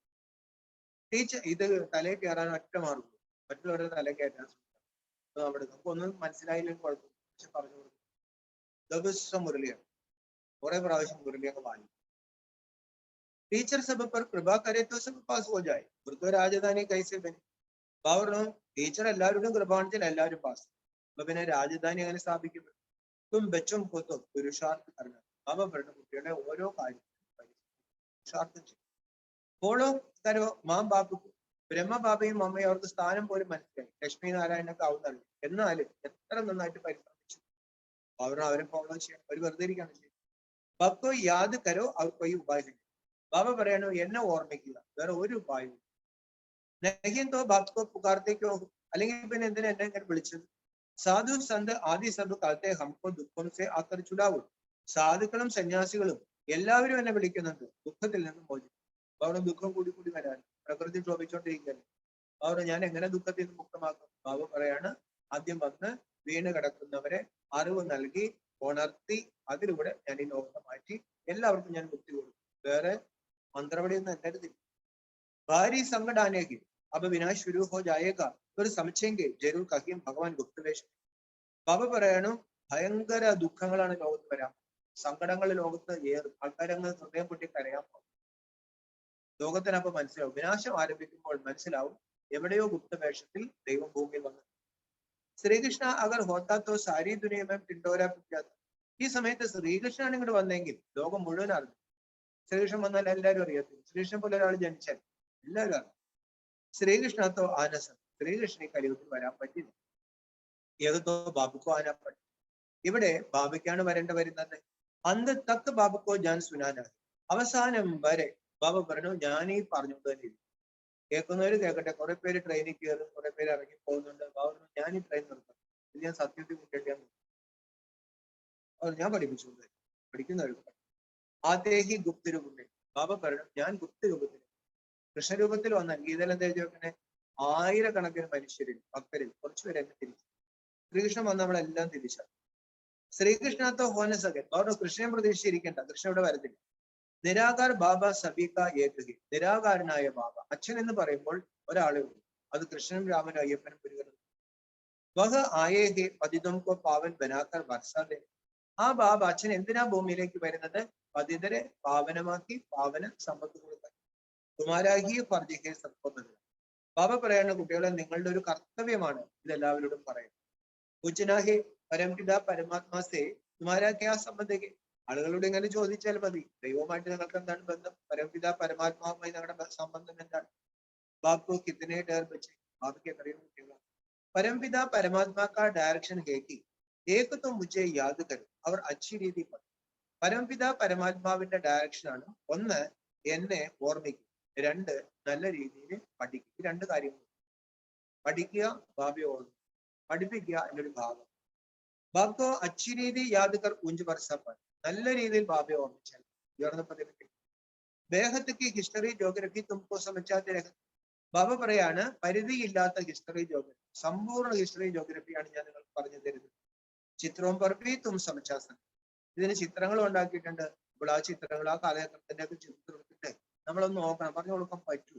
Speaker 1: ടീച്ചർ ഇത് തലയിൽ കയറാൻ ഒറ്റ മാർഗം, മറ്റുള്ളവരുടെ തലയിൽ കയറ്റാൻ ശ്രമിക്കാം. അവിടെ നമുക്കൊന്നും മനസ്സിലായില്ലെങ്കിൽ കുഴപ്പമില്ല, പക്ഷെ പറഞ്ഞു കൊടുക്കും. ദിവസം മുരളിയാണ്, കുറെ പ്രാവശ്യം മുരളിയൊക്കെ വാങ്ങി. टीचर सब पर कृपा करे तो सब पास हो जाए. वृद्धो राजधानी कैसे बने? ബാബു ടീച്ചർ എല്ലാവരോടും കൃപ കാണിച്ചാൽ എല്ലാവരും പാസ്. അപ്പൊ പിന്നെ രാജധാനി അങ്ങനെ സ്ഥാപിക്കും? തും ബച്ചും കൊത്തോ പുരുഷാർത്ഥ കർമ്മ. ബാബ പറഞ്ഞ കുട്ടികളുടെ ഓരോ കാര്യം പുരുഷാർത്ഥം ചെയ്യും. ഫോളോ കരോ മാം ബാപ്പു. ബ്രഹ്മ ബാബയും അമ്മയും അവർക്ക് സ്ഥാനം പോലും മനസ്സിലായി, ലക്ഷ്മി നാരായണൊക്കെ ആവുന്നതാണ്. എന്നാലും എത്ര നന്നായിട്ട് പരിശ്രമിച്ചു അവരെ ഫോളോ ചെയ്യണം. അവർ വെറുതെ ഇരിക്കുകയാണ് ചെയ്യുന്നത്. ബാബു യാദ് കരോ അവർക്ക് ഈ ഉപായം. ബാബ പറയണു എന്നെ ഓർമ്മിക്കുക, വേറെ ഒരു ഉപായവും. നഹിയന്തോ ഭക്തോ പുകാർത്തേക്കോ, അല്ലെങ്കിൽ പിന്നെ എന്തിനാ എന്നെ ഇങ്ങനെ വിളിച്ചത്? സാധു സന്ത് ആദി സബ് കാലത്തെ ഹംകോ ദുഃഖം സെ ആക്കർ ചുടാവും. സാധുക്കളും സന്യാസികളും എല്ലാവരും എന്നെ വിളിക്കുന്നുണ്ട് ദുഃഖത്തിൽ നിന്നും മോചിക്കും. അവിടെ ദുഃഖം കൂടി കൂടി വരാൻ പ്രകൃതി ക്ഷോഭിച്ചോണ്ടിരിക്കുകയാണ്. അവിടെ ഞാൻ എങ്ങനെ ദുഃഖത്തിൽ നിന്ന് മുക്തമാക്കും? ബാബ പറയാണ് ആദ്യം വന്ന് വീണ് കിടക്കുന്നവരെ അറിവ് നൽകി ഉണർത്തി അതിലൂടെ ഞാൻ ഈ ലോകത്തെ മാറ്റി എല്ലാവർക്കും ഞാൻ മുക്തി കൊടുക്കും. വേറെ മന്ത്രവടിയൊന്നും എന്റെ അടുത്തില്ല. ഭാരി സംഘടാനേക്ക് അപ്പൊ വിനാശ് ശുരു ഹോ ജായേക ഒരു സംശയെങ്കിൽ ജരൂർ കഹിയും ഭഗവാൻ ഗുപ്തവേഷം. ബാബ പറയണു ഭയങ്കര ദുഃഖങ്ങളാണ് ലോകത്ത് വരാൻ, സങ്കടങ്ങൾ ലോകത്ത് ഏറും, ആൾക്കാരങ്ങ് ഹൃദയം പൊട്ടി കരയാൻ പോകും. ലോകത്തിനപ്പൊ മനസ്സിലാവും, വിനാശം ആരംഭിക്കുമ്പോൾ മനസ്സിലാവും എവിടെയോ ഗുപ്തവേഷത്തിൽ ദൈവം ഭൂമിയിൽ വന്നു. ശ്രീകൃഷ്ണ അഗർ ഹോത്താ തോ സാരി ദുനിയ മേ ടിണ്ടോര പിടിക്കാത്ത. ഈ സമയത്ത് ശ്രീകൃഷ്ണനാണ് ഇങ്ങോട്ട് വന്നെങ്കിൽ ലോകം മുഴുവൻ അറിഞ്ഞു. ശ്രീകൃഷ്ണൻ വന്നാൽ എല്ലാവരും അറിയത്തില്ല. ശ്രീകൃഷ്ണൻ പോലെ ഒരാൾ ജനിച്ചാൽ എല്ലാവരും അറിയും. ശ്രീകൃഷ്ണത്തോ ആനസം, ശ്രീകൃഷ്ണ ഈ കലിയുഗത്തിൽ വരാൻ പറ്റില്ല. ഏതോ ബാബുക്കോ ആനാ പറ്റി. ഇവിടെ ബാബയ്ക്കാണ് വരുന്നത്. അന്ത് തക്ക് ബാബുക്കോ ഞാൻ സുനാനാണ്. അവസാനം വരെ ബാബ പറഞ്ഞു ഞാൻ ഈ പറഞ്ഞുകൊണ്ട് തന്നെ ഇരിക്കും. കേൾക്കുന്നവര് കേൾക്കട്ടെ. കുറെ പേര് ട്രെയിനിൽ കയറും, കുറെ പേര് ഇറങ്ങി പോകുന്നുണ്ട്. ബാബ ഞാൻ ഈ ട്രെയിൻ നിർത്തും, ഇത് ഞാൻ സത്യത്തിൽ മുന്നേറ്റിയാൽ ഞാൻ പഠിപ്പിച്ചുകൊണ്ട് പഠിക്കുന്നവർക്ക് ആദ്യഹി ഗുപ്ത രൂപത്തിൽ ബാബ പറഞ്ഞു ഞാൻ ഗുപ്ത രൂപത്തിൽ കൃഷ്ണരൂപത്തിൽ വന്ന ഗീതയിൽ എന്താ എഴുതിയോക്കണേ, ആയിരക്കണക്കിന് മനുഷ്യരിൽ ഭക്തരിൽ കുറച്ചുപേരെ എന്നെ തിരിച്ചു. ശ്രീകൃഷ്ണൻ വന്ന് നമ്മളെല്ലാം തിരിച്ചു. ശ്രീകൃഷ്ണത്തോ ഹോനസകൻ പറഞ്ഞു കൃഷ്ണൻ പ്രതീക്ഷിച്ചിരിക്കേണ്ട, കൃഷ്ണൻ ഇവിടെ വരത്തില്ല. നിരാകാർ ബാബ സബിക ഏകഹി, നിരാകാരനായ ബാബ. അച്ഛൻ എന്ന് പറയുമ്പോൾ ഒരാളെ ഉള്ളൂ, അത് കൃഷ്ണനും രാമനും അയ്യപ്പനും പുരുകനും. വഹ ആയേഹി പതിതംകോ പാവൻ ബനാക്കർ വർഷാദേ. ആ ബാബ അച്ഛൻ എന്തിനാ ഭൂമിയിലേക്ക് വരുന്നത്? പതിതരെ പാവനമാക്കി പാവന സമ്പത്ത് കൊടുക്കാൻ. കുമാരാഹി പർജിഹെ സത്വം. ബാബ പറയുന്ന കുട്ടികളെ നിങ്ങളുടെ ഒരു കർത്തവ്യമാണ് ഇതെല്ലാവരോടും പറയുന്നത്. ഉച്ചനാഹി പരംപിത പരമാത്മാസെ കുമാരാഖ്യാ സംബന്ധിക്ക്. ആളുകളോട് ഇങ്ങനെ ചോദിച്ചാൽ മതി, ദൈവമായിട്ട് നിങ്ങൾക്ക് എന്താണ് ബന്ധം? പരംപിത പരമാത്മാവുമായി നിങ്ങളുടെ സംബന്ധം എന്താണ്? ബാബു കിത്തനെ ഡർ ബച്ചെ, ബാബയ്ക്ക് എത്രയും കുട്ടികളാണ്. പരംപിത പരമാത്മാക്ക ഡയറക്ഷൻ കേക്കി ഏകത്വ മുജെ യാത് കരും. അവർ അച്ഛി രീതി പറഞ്ഞു. പരംപിത പരമാത്മാവിന്റെ ഡയറക്ഷനാണ്. ഒന്ന്, എന്നെ ഓർമ്മിക്കുക. രണ്ട്, നല്ല രീതിയിൽ പഠിക്കുക. ഈ രണ്ട് കാര്യങ്ങൾ. പഠിക്കുക, ബാബയെ ഓർമ്മിക്കുക. പഠിപ്പിക്കുക എന്നൊരു ഭാഗം. ബാബോ അച്ഛി രീതി യാദകർ ഊഞ്ച് വർഷപ്പാൻ. നല്ല രീതിയിൽ ബാബയെ ഓർമ്മിച്ചാൽ ഉയർന്ന പദവിക്ക്. ബേഹത്ക്ക് ഹിസ്റ്ററി ജോഗ്രഫി തുമ്പോ സമച്ചാത്ത. ബാബ പറയാണ് പരിധിയില്ലാത്ത ഹിസ്റ്ററി ജോഗ്രഫി, സമ്പൂർണ്ണ ഹിസ്റ്ററി ജോഗ്രഫിയാണ് ഞാൻ നിങ്ങൾക്ക് പറഞ്ഞു തരുന്നത്. ചിത്രവും പർപ്പി തും സമച്ചാസൻ. ഇതിന് ചിത്രങ്ങളും ഉണ്ടാക്കിയിട്ടുണ്ട്. അപ്പോൾ ആ ചിത്രങ്ങൾ ആ കാലഘട്ടത്തിന്റെ ഒക്കെ ചിത്രം എടുത്തിട്ട് നമ്മളൊന്ന് നോക്കണം. പറഞ്ഞു കൊടുക്കാൻ പറ്റൂ.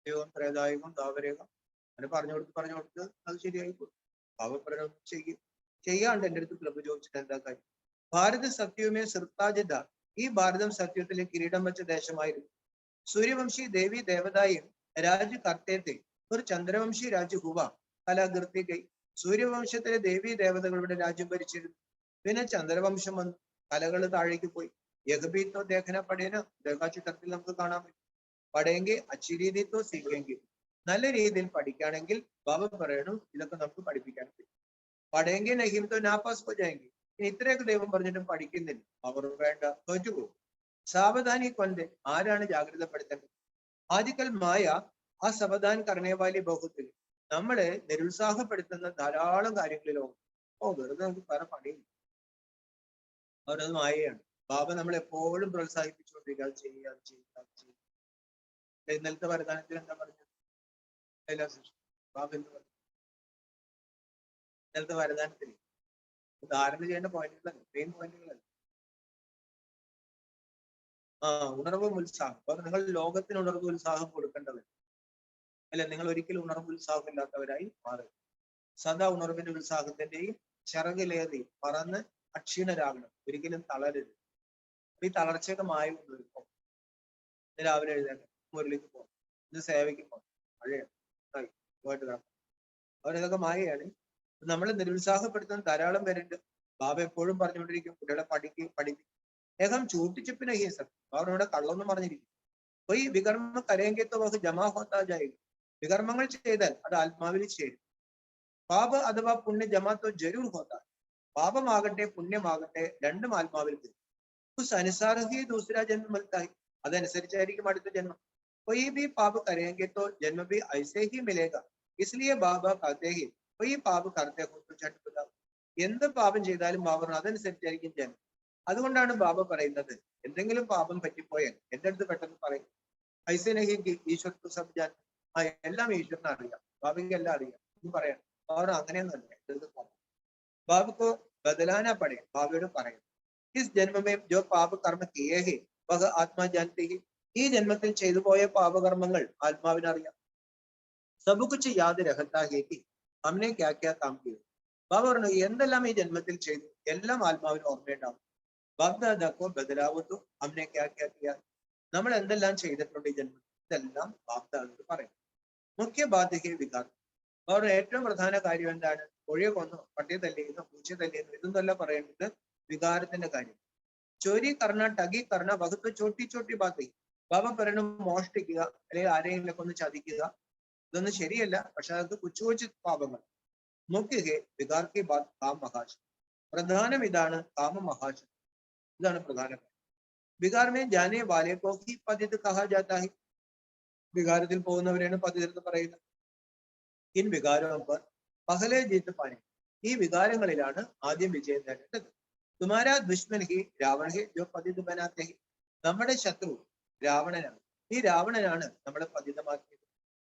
Speaker 1: ദൈവം ത്രേതായുഗം ദാവരേഖം അങ്ങനെ പറഞ്ഞു കൊടുത്ത് അത് ശരിയായി പോകും. പാവപ്രയോഗം ചെയ്യാണ്ട് എൻ്റെ അടുത്ത് ക്ലബ് ചോദിച്ചിട്ട് എന്താ കാര്യം? ഭാരത സത്യവുമേ സിർത്താജിത. ഈ ഭാരതം സത്യത്തിലെ കിരീടം വെച്ച ദേശമായിരുന്നു. സൂര്യവംശി ദേവി ദേവതായും രാജ് കർത്തേത്തെ ഒരു ചന്ദ്രവംശി രാജ് ഹുവ കലാകൃത്തി കൈ. സൂര്യവംശത്തിലെ ദേവി ദേവതകളുടെ രാജ്യം ഭരിച്ചിരുന്നു. പിന്നെ ചന്ദ്രവംശം വന്നു, കലകൾ താഴേക്ക് പോയി. യഹബീത്തോ ദേഖന പഠേന, ചിത്രത്തിൽ നമുക്ക് കാണാൻ പറ്റും. പഠയെങ്കിൽ അച്ഛി രീതിത്തോ സീക്കെങ്കിൽ, നല്ല രീതിയിൽ പഠിക്കുകയാണെങ്കിൽ ബാബ പറയണു ഇതൊക്കെ നമുക്ക് പഠിപ്പിക്കാൻ പറ്റും. പഠയെങ്കിൽ നഹിം തോ നാപാസ് പോ ജായെങ്കിൽ. ഇനി ഇത്രയൊക്കെ ദൈവം പറഞ്ഞിട്ടും പഠിക്കുന്നില്ല, അവർ വേണ്ട, തോറ്റുപോകും. സാവധാനി കൊന്റെ, ആരാണ് ജാഗ്രതപ്പെടുത്തേണ്ടത്? ആദ്യക്കൽ മായ ആ സവധാൻ കർണേവാലി ബഹുത്തിൽ. നമ്മളെ നിരുത്സാഹപ്പെടുത്തുന്ന ധാരാളം കാര്യങ്ങളിലോ വെറുതെ നമുക്ക് വേറെ പണിയില്ല. അവരത് മായയാണ്. ബാബ നമ്മളെ എപ്പോഴും പ്രോത്സാഹിപ്പിച്ചുകൊണ്ടിരിക്കുക, അത് ചെയ്യുക, അത് ചെയ്യുക, അത് ചെയ്യുക. ഇന്നലത്തെ വരദാനത്തിൽ എന്താ പറഞ്ഞത്? ബാബ എന്ത് പറഞ്ഞു ഇന്നലത്തെ വരദാനത്തിൽ? ധാരണ ചെയ്യേണ്ട പോയിന്റുകളല്ല, മെയിൻ പോയിന്റുകളല്ല. ഉണർവും ഉത്സാഹം. അപ്പൊ നിങ്ങൾ ലോകത്തിന് ഉണർവ് ഉത്സാഹം കൊടുക്കേണ്ടവർ അല്ലെ? നിങ്ങൾ ഒരിക്കലും ഉണർവ് ഉത്സാഹം ഇല്ലാത്തവരായി മാറുക. സദാ ഉണർവിന്റെ ഉത്സാഹത്തിന്റെയും ചിറകിലേറി പറന്ന് അക്ഷീണരാകണം. ഒരിക്കലും തളരരുത്. അപ്പൊ ഈ തളർച്ചയൊക്കെ മായ കൊണ്ടുവരും. ഇന്ന് രാവിലെ എഴുതേണ്ട, മുരളിക്ക് പോകണം, ഇന്ന് സേവയ്ക്ക് പോകണം, മഴയാണ്, പോയിട്ട് കാണാം. അവരിതൊക്കെ മായയാണ്. നമ്മളെ നിരുത്സാഹപ്പെടുത്തുന്ന ധാരാളം പേരുണ്ട്. ബാബ എപ്പോഴും പറഞ്ഞുകൊണ്ടിരിക്കും കുട്ടികളെ പഠിക്കും. ഏകം ചൂട്ടിച്ചിപ്പിന് ഈ സത്യം. അവരോട് കള്ളൊന്നും പറഞ്ഞിരിക്കും. അപ്പൊ ഈ വികർമ്മ കരയെങ്കിത്തോ നമുക്ക് ജമാ ഹോത്താ ജായി. വികർമ്മങ്ങൾ ചെയ്താൽ അത് ആത്മാവിൽ ചേരും. പാപ അഥവാ പുണ്യ ജമാത്തോ ജരൂർ ഹോത്താ. പാപമാകട്ടെ പുണ്യമാകട്ടെ രണ്ടും ആത്മാവിൽ തരും. അനുസാരഹി ദൂസരാ ജന്മം മൽത്തായി. അതനുസരിച്ചായിരിക്കും അടുത്ത ജന്മം. कोई भी पाप करेंगे तो जन्म भी ऐसे ही मिलेगा. इसलिए बाबा कहते हैं कोई पाप करते हो तो झट बताओ. എന്ത് പാപം ചെയ്താലും ബാബ അതനുസരിച്ചായിരിക്കും ജന്മം. അതുകൊണ്ടാണ് ബാബ പറയുന്നത് എന്തെങ്കിലും പാപം പറ്റിപ്പോയാൽ എൻ്റെ അടുത്ത് പെട്ടെന്ന് പറയും. ഐസനഹി ഈശ്വർ സബ് ജാൻ. എല്ലാം ഈശ്വരനെ അറിയാം, ബാബയ്ക്ക് എല്ലാം അറിയാം എന്ന് പറയാം. ബാബ അങ്ങനെയൊന്നുമല്ല. ബാബുക്കോ ബദലാന പടേ. ബാബയോട് പറയും ഇസ് ജന്മമേ ജോ പാപ കർമ്മ കിയേ ഹേ വഹ ആത്മാ ജാനത്തെ ഹി. ഈ ജന്മത്തിൽ ചെയ്തു പോയ പാപകർമ്മങ്ങൾ ആത്മാവിനറിയാം. സബ് കുച്ച് യാദ് രഹത്താ ഹേ കി ഹംനെ ക്യാ ക്യാ കാം കിയ. ബാബ പറഞ്ഞു എന്തെല്ലാം ഈ ജന്മത്തിൽ ചെയ്തു എല്ലാം ആത്മാവിന് ഓർമ്മയുണ്ടാവും. ബാബ്ദാദാക്കോ ബദലാവത്തോ ഹംനെ ക്യാ ക്യാ കിയ. നമ്മൾ എന്തെല്ലാം ചെയ്തിട്ടുണ്ട് ഈ ജന്മത്തിൽ, ഇതെല്ലാം ബാബ്ദാദോട് പറയും. മുഖ്യ ബാധകെ വികാരം. അവരുടെ ഏറ്റവും പ്രധാന കാര്യം എന്താണ്? കോഴിയെ കൊന്നു, പട്ടിയെ തല്ലിയെന്നോ പൂച്ചയെ തല്ലിയെന്നോ ഇതൊന്നല്ല പറയേണ്ടത്, വികാരത്തിന്റെ കാര്യം. ചോരി കർണ ടഗി കർണ വകുപ്പ് ചോട്ടി ചോട്ടി ബാത്തി. ബാബ പറയണം മോഷ്ടിക്കുക അല്ലെങ്കിൽ ആരെങ്കിലും ഒന്ന് ചതിക്കുക, ഇതൊന്നും ശരിയല്ല. പക്ഷെ അത് കൊച്ചു കൊച്ചു പാപങ്ങൾ. മുഖ്യ വികാർക്കി ബാത് കാം മഹാശം. പ്രധാനം ഇതാണ്, കാമ മഹാശം. ഇതാണ് പ്രധാനം. വികാരമേ ജാനേ വാലെ കോ ഹി പതിത് കഹാ ജാതാ ഹി. വികാരത്തിൽ പോകുന്നവരെയാണ് പതിതെന്ന് പറയുന്നത്. ഇൻ വികാരം പർ പഹലെ ജീത്ത് പാനി. ഈ വികാരങ്ങളിലാണ് ആദ്യം വിജയം നേടേണ്ടത്. തുമാരാ ദുഷ്മൻ ഹി രാവൺ ഹി ജോ പതിത് ബനാത്തെ ഹി. നമ്മുടെ ശത്രു രാവണനാണ്. ഈ രാവണനാണ് നമ്മളെ പതിതമാക്കിയത്.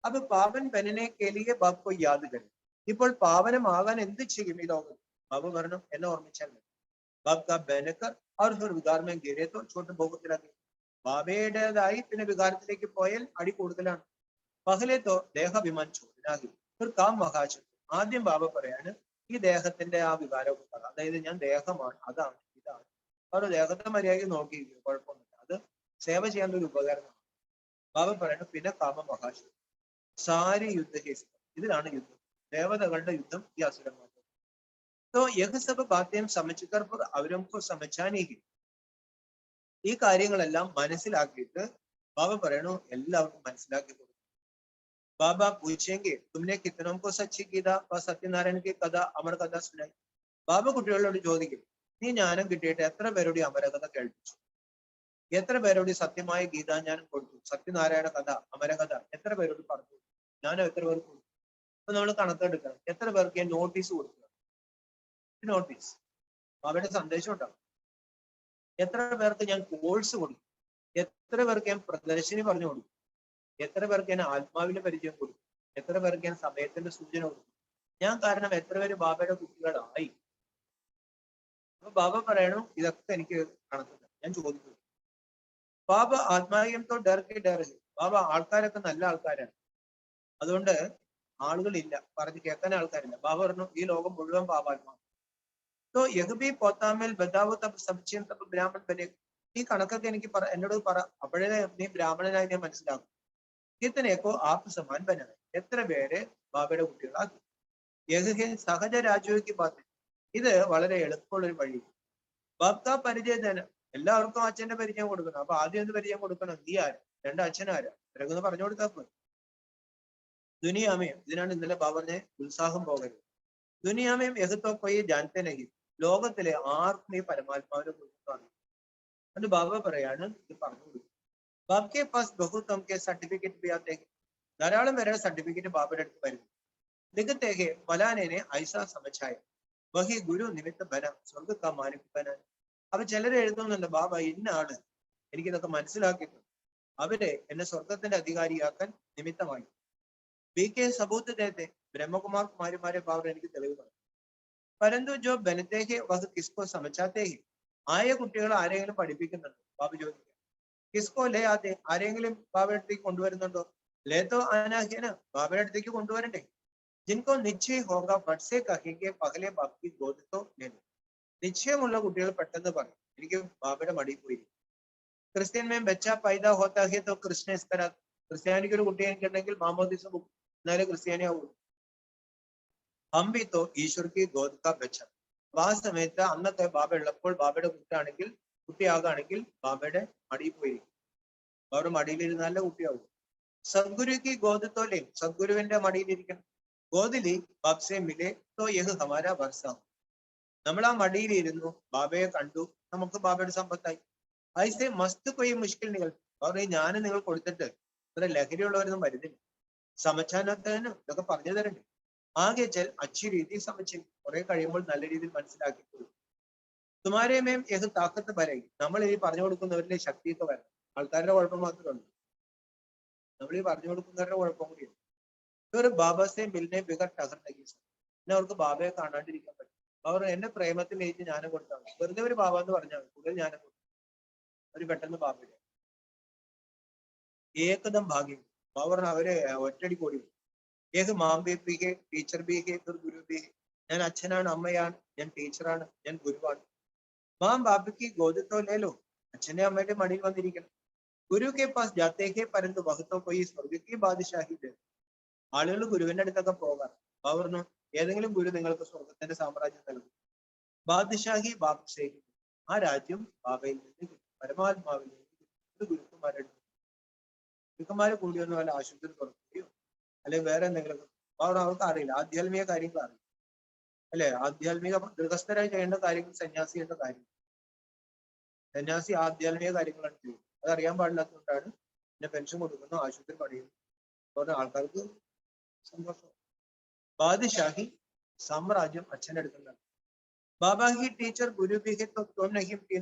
Speaker 1: അപ്പൊ പാവൻ ബനനെ കേലിയെ ബാബ് കോ യാദ് കരും. ഇപ്പോൾ പാവനമാകാൻ എന്ത് ചെയ്യും ഈ ലോകം? ബാബു പറഞ്ഞു, എന്നെ ഓർമ്മിച്ചാൽ മതി. ബാബ് കാ ബനക്കർ അവർ വികാരമേ ഗിരേത്തോ ചോട്ട് ഭോഗത്തിലാക്കി. ബാബയുടേതായി പിന്നെ വികാരത്തിലേക്ക് പോയാൽ അടി കൂടുതലാണ്. പഹലേത്തോ ദേഹാഭിമാൻ ചോദനാകി ഒരു കാം മഹാശത്രു. ആദ്യം ബാബ പറയാണ് ഈ ദേഹത്തിന്റെ ആ വികാരമൊക്കെ പറ. അതായത് ഞാൻ ദേഹമാണ്, അതാണ് ഇതാണ്. അവർ ദേഹത്തെ മര്യാദയ്ക്ക് നോക്കിയിരിക്കും, കുഴപ്പമൊന്നുമില്ല. അത് സേവ ചെയ്യാൻ ഒരു ഉപകരണമാണ്. ബാബ പറയണം പിന്നെ കാമ മഹാശത്രു സാരി യുദ്ധ കേസ്. ഇതിലാണ് യുദ്ധം, ദേവതകളുടെ യുദ്ധം ഈ അസുരന്മാർ. तो यह सब बातें समझकर അവരും സമച്ചാനീകി. ഈ കാര്യങ്ങളെല്ലാം മനസ്സിലാക്കിയിട്ട് ബാബ പറയണു എല്ലാവർക്കും മനസ്സിലാക്കി കൊടുക്കും. ബാബ പൂച്ചെങ്കിൽ തുമ്നെ കിത്തനോം സച്ചി ഗീത സത്യനാരായണ കി കഥ അമർ കഥ സുനായി. ബാബ കുട്ടികളോട് ചോദിക്കും, നീ ജ്ഞാനം കിട്ടിയിട്ട് എത്ര പേരോട് അമരകഥ കേൾപ്പിച്ചു? എത്ര പേരോട് സത്യമായ ഗീത ഞാൻ കൊടുത്തു? സത്യനാരായണ കഥ അമരകഥ എത്ര പേരോട് പറഞ്ഞു? ഞാൻ എത്ര പേർക്ക് കൊടുത്തു? അപ്പൊ നമ്മൾ കണക്കെടുക്കണം. എത്ര പേർക്ക് ഞാൻ നോട്ടീസ് കൊടുക്കുക? നോട്ടീസ് അവരുടെ സന്ദേശം ഉണ്ടാവും. എത്ര പേർക്ക് ഞാൻ കോഴ്സ് കൊടുക്കും? എത്ര പേർക്ക് ഞാൻ പ്രദർശിനി പറഞ്ഞു കൊടുക്കും? എത്ര പേർക്ക് ഞാൻ ആത്മാവിന്റെ പരിചയം കൊടുക്കും? എത്ര പേർക്ക് ഞാൻ സമയത്തിന്റെ സൂചന കൊടുക്കും? ഞാൻ കാരണം എത്ര പേര് ബാബയുടെ കുട്ടികളായി? അപ്പൊ ബാബ പറയണു ഇതൊക്കെ എനിക്ക് കണക്കുണ്ട്, ഞാൻ ചോദിക്കുന്നു. ബാബ ആത്മാവിയത്തോ ഡർക്ക് ഡർക്ക്. ബാബ ആൾക്കാരൊക്കെ നല്ല ആൾക്കാരാണ്, അതുകൊണ്ട് ആളുകളില്ല, പറഞ്ഞ് കേൾക്കാൻ ആൾക്കാരില്ല. ബാബ പറഞ്ഞു ഈ ലോകം മുഴുവൻ പാപാത്മാ. तो यह भी पोतामेल बताओ तब സംശയം തപ്പ് ബ്രാഹ്മൺ ബനെ. ഈ കണക്കൊക്കെ എനിക്ക് എന്നോട് പറ, അപ്പോഴേ നീ ബ്രാഹ്മണനായി ഞാൻ മനസ്സിലാക്കും. കിത്തനേക്കോ ആപ്പ് സമാൻ ബനാ. എത്ര പേരെ ബാബയുടെ കുട്ടികളാക്കി? യഹ് സഹജ രാജുവിക്ക് പാത്ത്. ഇത് വളരെ എളുപ്പമുള്ള ഒരു വഴി. ബാബ്കാ പരിചയധനം. എല്ലാവർക്കും അച്ഛന്റെ പരിചയം കൊടുക്കണം. അപ്പൊ ആദ്യം എന്ത് പരിചയം കൊടുക്കണം? നീ ആര്, രണ്ട് അച്ഛനാരാ, ഇവരൊക്കെ പറഞ്ഞു കൊടുത്താൽ പോയി. ദുനിയാമയും ഇതിനാണ് ഇന്നലെ ബാബറിനെ ഉത്സാഹം പോകരുത്. ദുനിയാമയും യഹത്തോ പോയി ജാനത്തെ നഹി. ലോകത്തിലെ ആർക്കും ഈ പരമാത്മാവിനെ കുറിച്ച് അറിയാം. അത് ബാബ പറയാണ് ഇത് പറഞ്ഞു കൊടുക്കും. ബാബ്കെ പാസ് ബഹുതംകെ സർട്ടിഫിക്കറ്റ് ബിയാത്തേക്ക്. ധാരാളം പേരുടെ സർട്ടിഫിക്കറ്റ് ബാബയുടെ അടുത്ത് വരുന്നു. ദിഗത്തേക്ക് ഫലാനെ ഐസ സമച്ചായ വഹി ഗുരു നിമിത്ത ബന സ്വർഗക്കാ മാനിപ്പന. അപ്പൊ ചിലര് എഴുതുന്നുണ്ട്, ബാബ ഇന്ന ആള് എനിക്കിതൊക്കെ മനസ്സിലാക്കിയിട്ടുണ്ട്, അവരെ എന്നെ സ്വർഗത്തിന്റെ അധികാരിയാക്കാൻ നിമിത്തമായി. ബി കെ സബൂത്ത് ദേത്തെ. ബ്രഹ്മകുമാർ കുമാരിമാരെ ബാബ എനിക്ക് തെളിവ് പറഞ്ഞു. പരന്തു ജോ ബനത്തേക്ക് വഹ് കിസ്കോ സമച്ചാത്തേക്ക്. ആയ കുട്ടികൾ ആരെങ്കിലും പഠിപ്പിക്കുന്നുണ്ടോ? ബാബ ചോദിക്കുക. കിസ്കോ ലേ ആത്തെ. ആരെങ്കിലും ബാബയുടെ അടുത്തേക്ക് കൊണ്ടുവരുന്നുണ്ടോ? ലേത്തോ ആനാഹ്യന. ബാബയുടെ അടുത്തേക്ക് കൊണ്ടുവരണ്ടേ. ജിൻകോ നിശ്ചയ ഹോഗ ഫട്സേ കഹിക്കെ പകലെ ബാബി ഗോദത്തോ ലേലോ. നിശ്ചയമുള്ള കുട്ടികൾ പെട്ടെന്ന് പറയും എനിക്ക് ബാബയുടെ മടിയിൽ പോയി. ക്രിസ്ത്യൻ മേം ബച്ച പൈദ ഹോത്താ ഹെ തോ കൃഷ്ണ ഇസ്കരാ. ക്രിസ്ത്യാനിക്ക് ഒരു കുട്ടി എനിക്കുണ്ടെങ്കിൽ മാമോദിസ എന്നാലും ക്രിസ്ത്യാനി ആവുള്ളൂ. അമ്പിത്തോ ഈശ്വർക്ക് ഗോദ ബച്ച. ആ സമയത്ത് അന്നത്തെ ബാബ ഉള്ളപ്പോൾ ബാബയുടെ കുട്ടിയാകുകയാണെങ്കിൽ ബാബയുടെ മടിയിൽ പോയിരിക്കും. ബാബയുടെ മടിയിലിരുന്നാലേ കുട്ടിയാവും. സദ്ഗുരുക്ക് ഗോദത്തോലെ. സദ്ഗുരുവിന്റെ മടിയിലിരിക്കണം. ഗോദിലി ബാബ്സെ മിലെ തോ യഹ് ഹമാര വർഷം. നമ്മൾ ആ മടിയിലിരുന്നു, ബാബയെ കണ്ടു, നമുക്ക് ബാബയുടെ സമ്പത്തായി. ഐസെ മസ്ത് കൊയ്യ മുഷ്കിൽ നിങ്ങൾ പറയും. ഞാൻ നിങ്ങൾ കൊടുത്തിട്ട് ഇത്ര ലഹരിയുള്ളവരൊന്നും വരുന്നില്ല. സമച്ചാനത്തിന് ഇതൊക്കെ പറഞ്ഞു തരണ്ടേ. ആകെ ചെൽ അച്ഛി രീതി സമച്ചിൽ. കുറെ കഴിയുമ്പോൾ നല്ല രീതിയിൽ മനസ്സിലാക്കി കൊടുക്കും. തുമാരേമേം യഹ് താക്കത്ത് വരയും. നമ്മൾ ഈ പറഞ്ഞു കൊടുക്കുന്നവരിലെ ശക്തിയൊക്കെ വരണം. ആൾക്കാരുടെ കുഴപ്പം മാത്രമേ ഉള്ളൂ, നമ്മൾ ഈ പറഞ്ഞു കൊടുക്കുന്നവരുടെ കുഴപ്പം കൂടിയാണ്. ഒരു ബാബാസെ മിലിനെ ബിഗർ ടഹർ നഗീസ്. പിന്നെ അവർക്ക് ബാബയെ കാണാണ്ടിരിക്കാൻ പറ്റും. അവർ എന്നെ പ്രേമത്തിൽ ഏറ്റ് ജ്ഞാനം കൊടുത്താണ്. വെറുതെ ഒരു ബാബ എന്ന് പറഞ്ഞാൽ കൂടുതൽ ജ്ഞാനം കൊടുത്തു. അവർ പെട്ടെന്ന് ബാബയുടെ ഏകദം ഭാഗ്യം. ബാബ പറഞ്ഞ അവരെ ഒറ്റടി കൂടി. ഏത് മാംബിഹെ ടീച്ചർ ബിഹെ ഗുരു ബിഹെ. ഞാൻ അച്ഛനാണ്, അമ്മയാണ്, ഞാൻ ടീച്ചറാണ്, ഞാൻ ഗുരുവാണ്. മാം ബാബയ്ക്ക് ഗോദത്തോ ലേലോ. അച്ഛന്റെ അമ്മയുടെ മടിയിൽ വന്നിരിക്കണം. ഗുരു കെ പാസ് ജാത്തേക്ക് പരന്ത് വഹത്തോ പോയി സ്വർഗക്ക് ബാദുഷാഹി. ആളുകൾ ഗുരുവിന്റെ അടുത്തൊക്കെ പോകാറ്. ബാബ പറഞ്ഞു, ഏതെങ്കിലും ഗുരു നിങ്ങൾക്ക് സ്വർഗത്തിന്റെ സാമ്രാജ്യം നൽകും. ബാദ്ഷാഹി ബാദ്ഷാഹി, ആ രാജ്യം ബാബയിൽ നിന്ന് കിട്ടും, പരമാത്മാവിൽ നിന്ന് കിട്ടും. ഗുരുക്കന്മാരെ കൂടിയൊന്നും വല്ല ആശുപത്രി തുറക്കുകയോ അല്ലെങ്കിൽ വേറെ എന്തെങ്കിലും അവർക്ക് അറിയില്ല, ആധ്യാത്മിക കാര്യങ്ങൾ അറിയില്ല അല്ലെ. ആധ്യാത്മിക ഗൃഹസ്ഥരായി ചെയ്യേണ്ട കാര്യങ്ങൾ സന്യാസി ചെയ്യേണ്ട കാര്യം. സന്യാസി ആധ്യാത്മിക കാര്യങ്ങളാണ് ചെയ്യുന്നത്. അതറിയാൻ പാടില്ലാത്തതുകൊണ്ടാണ് പിന്നെ പെൻഷൻ കൊടുക്കുന്നു, ആശുപത്രി പണിയുന്നു. അതുകൊണ്ട് ആൾക്കാർക്ക് സന്തോഷം. ബാദ്ഷാഹി സാമ്രാജ്യം അച്ഛനെടുക്കുന്നതാണ്. ബാബാഹി ടീച്ചർ ഗുരു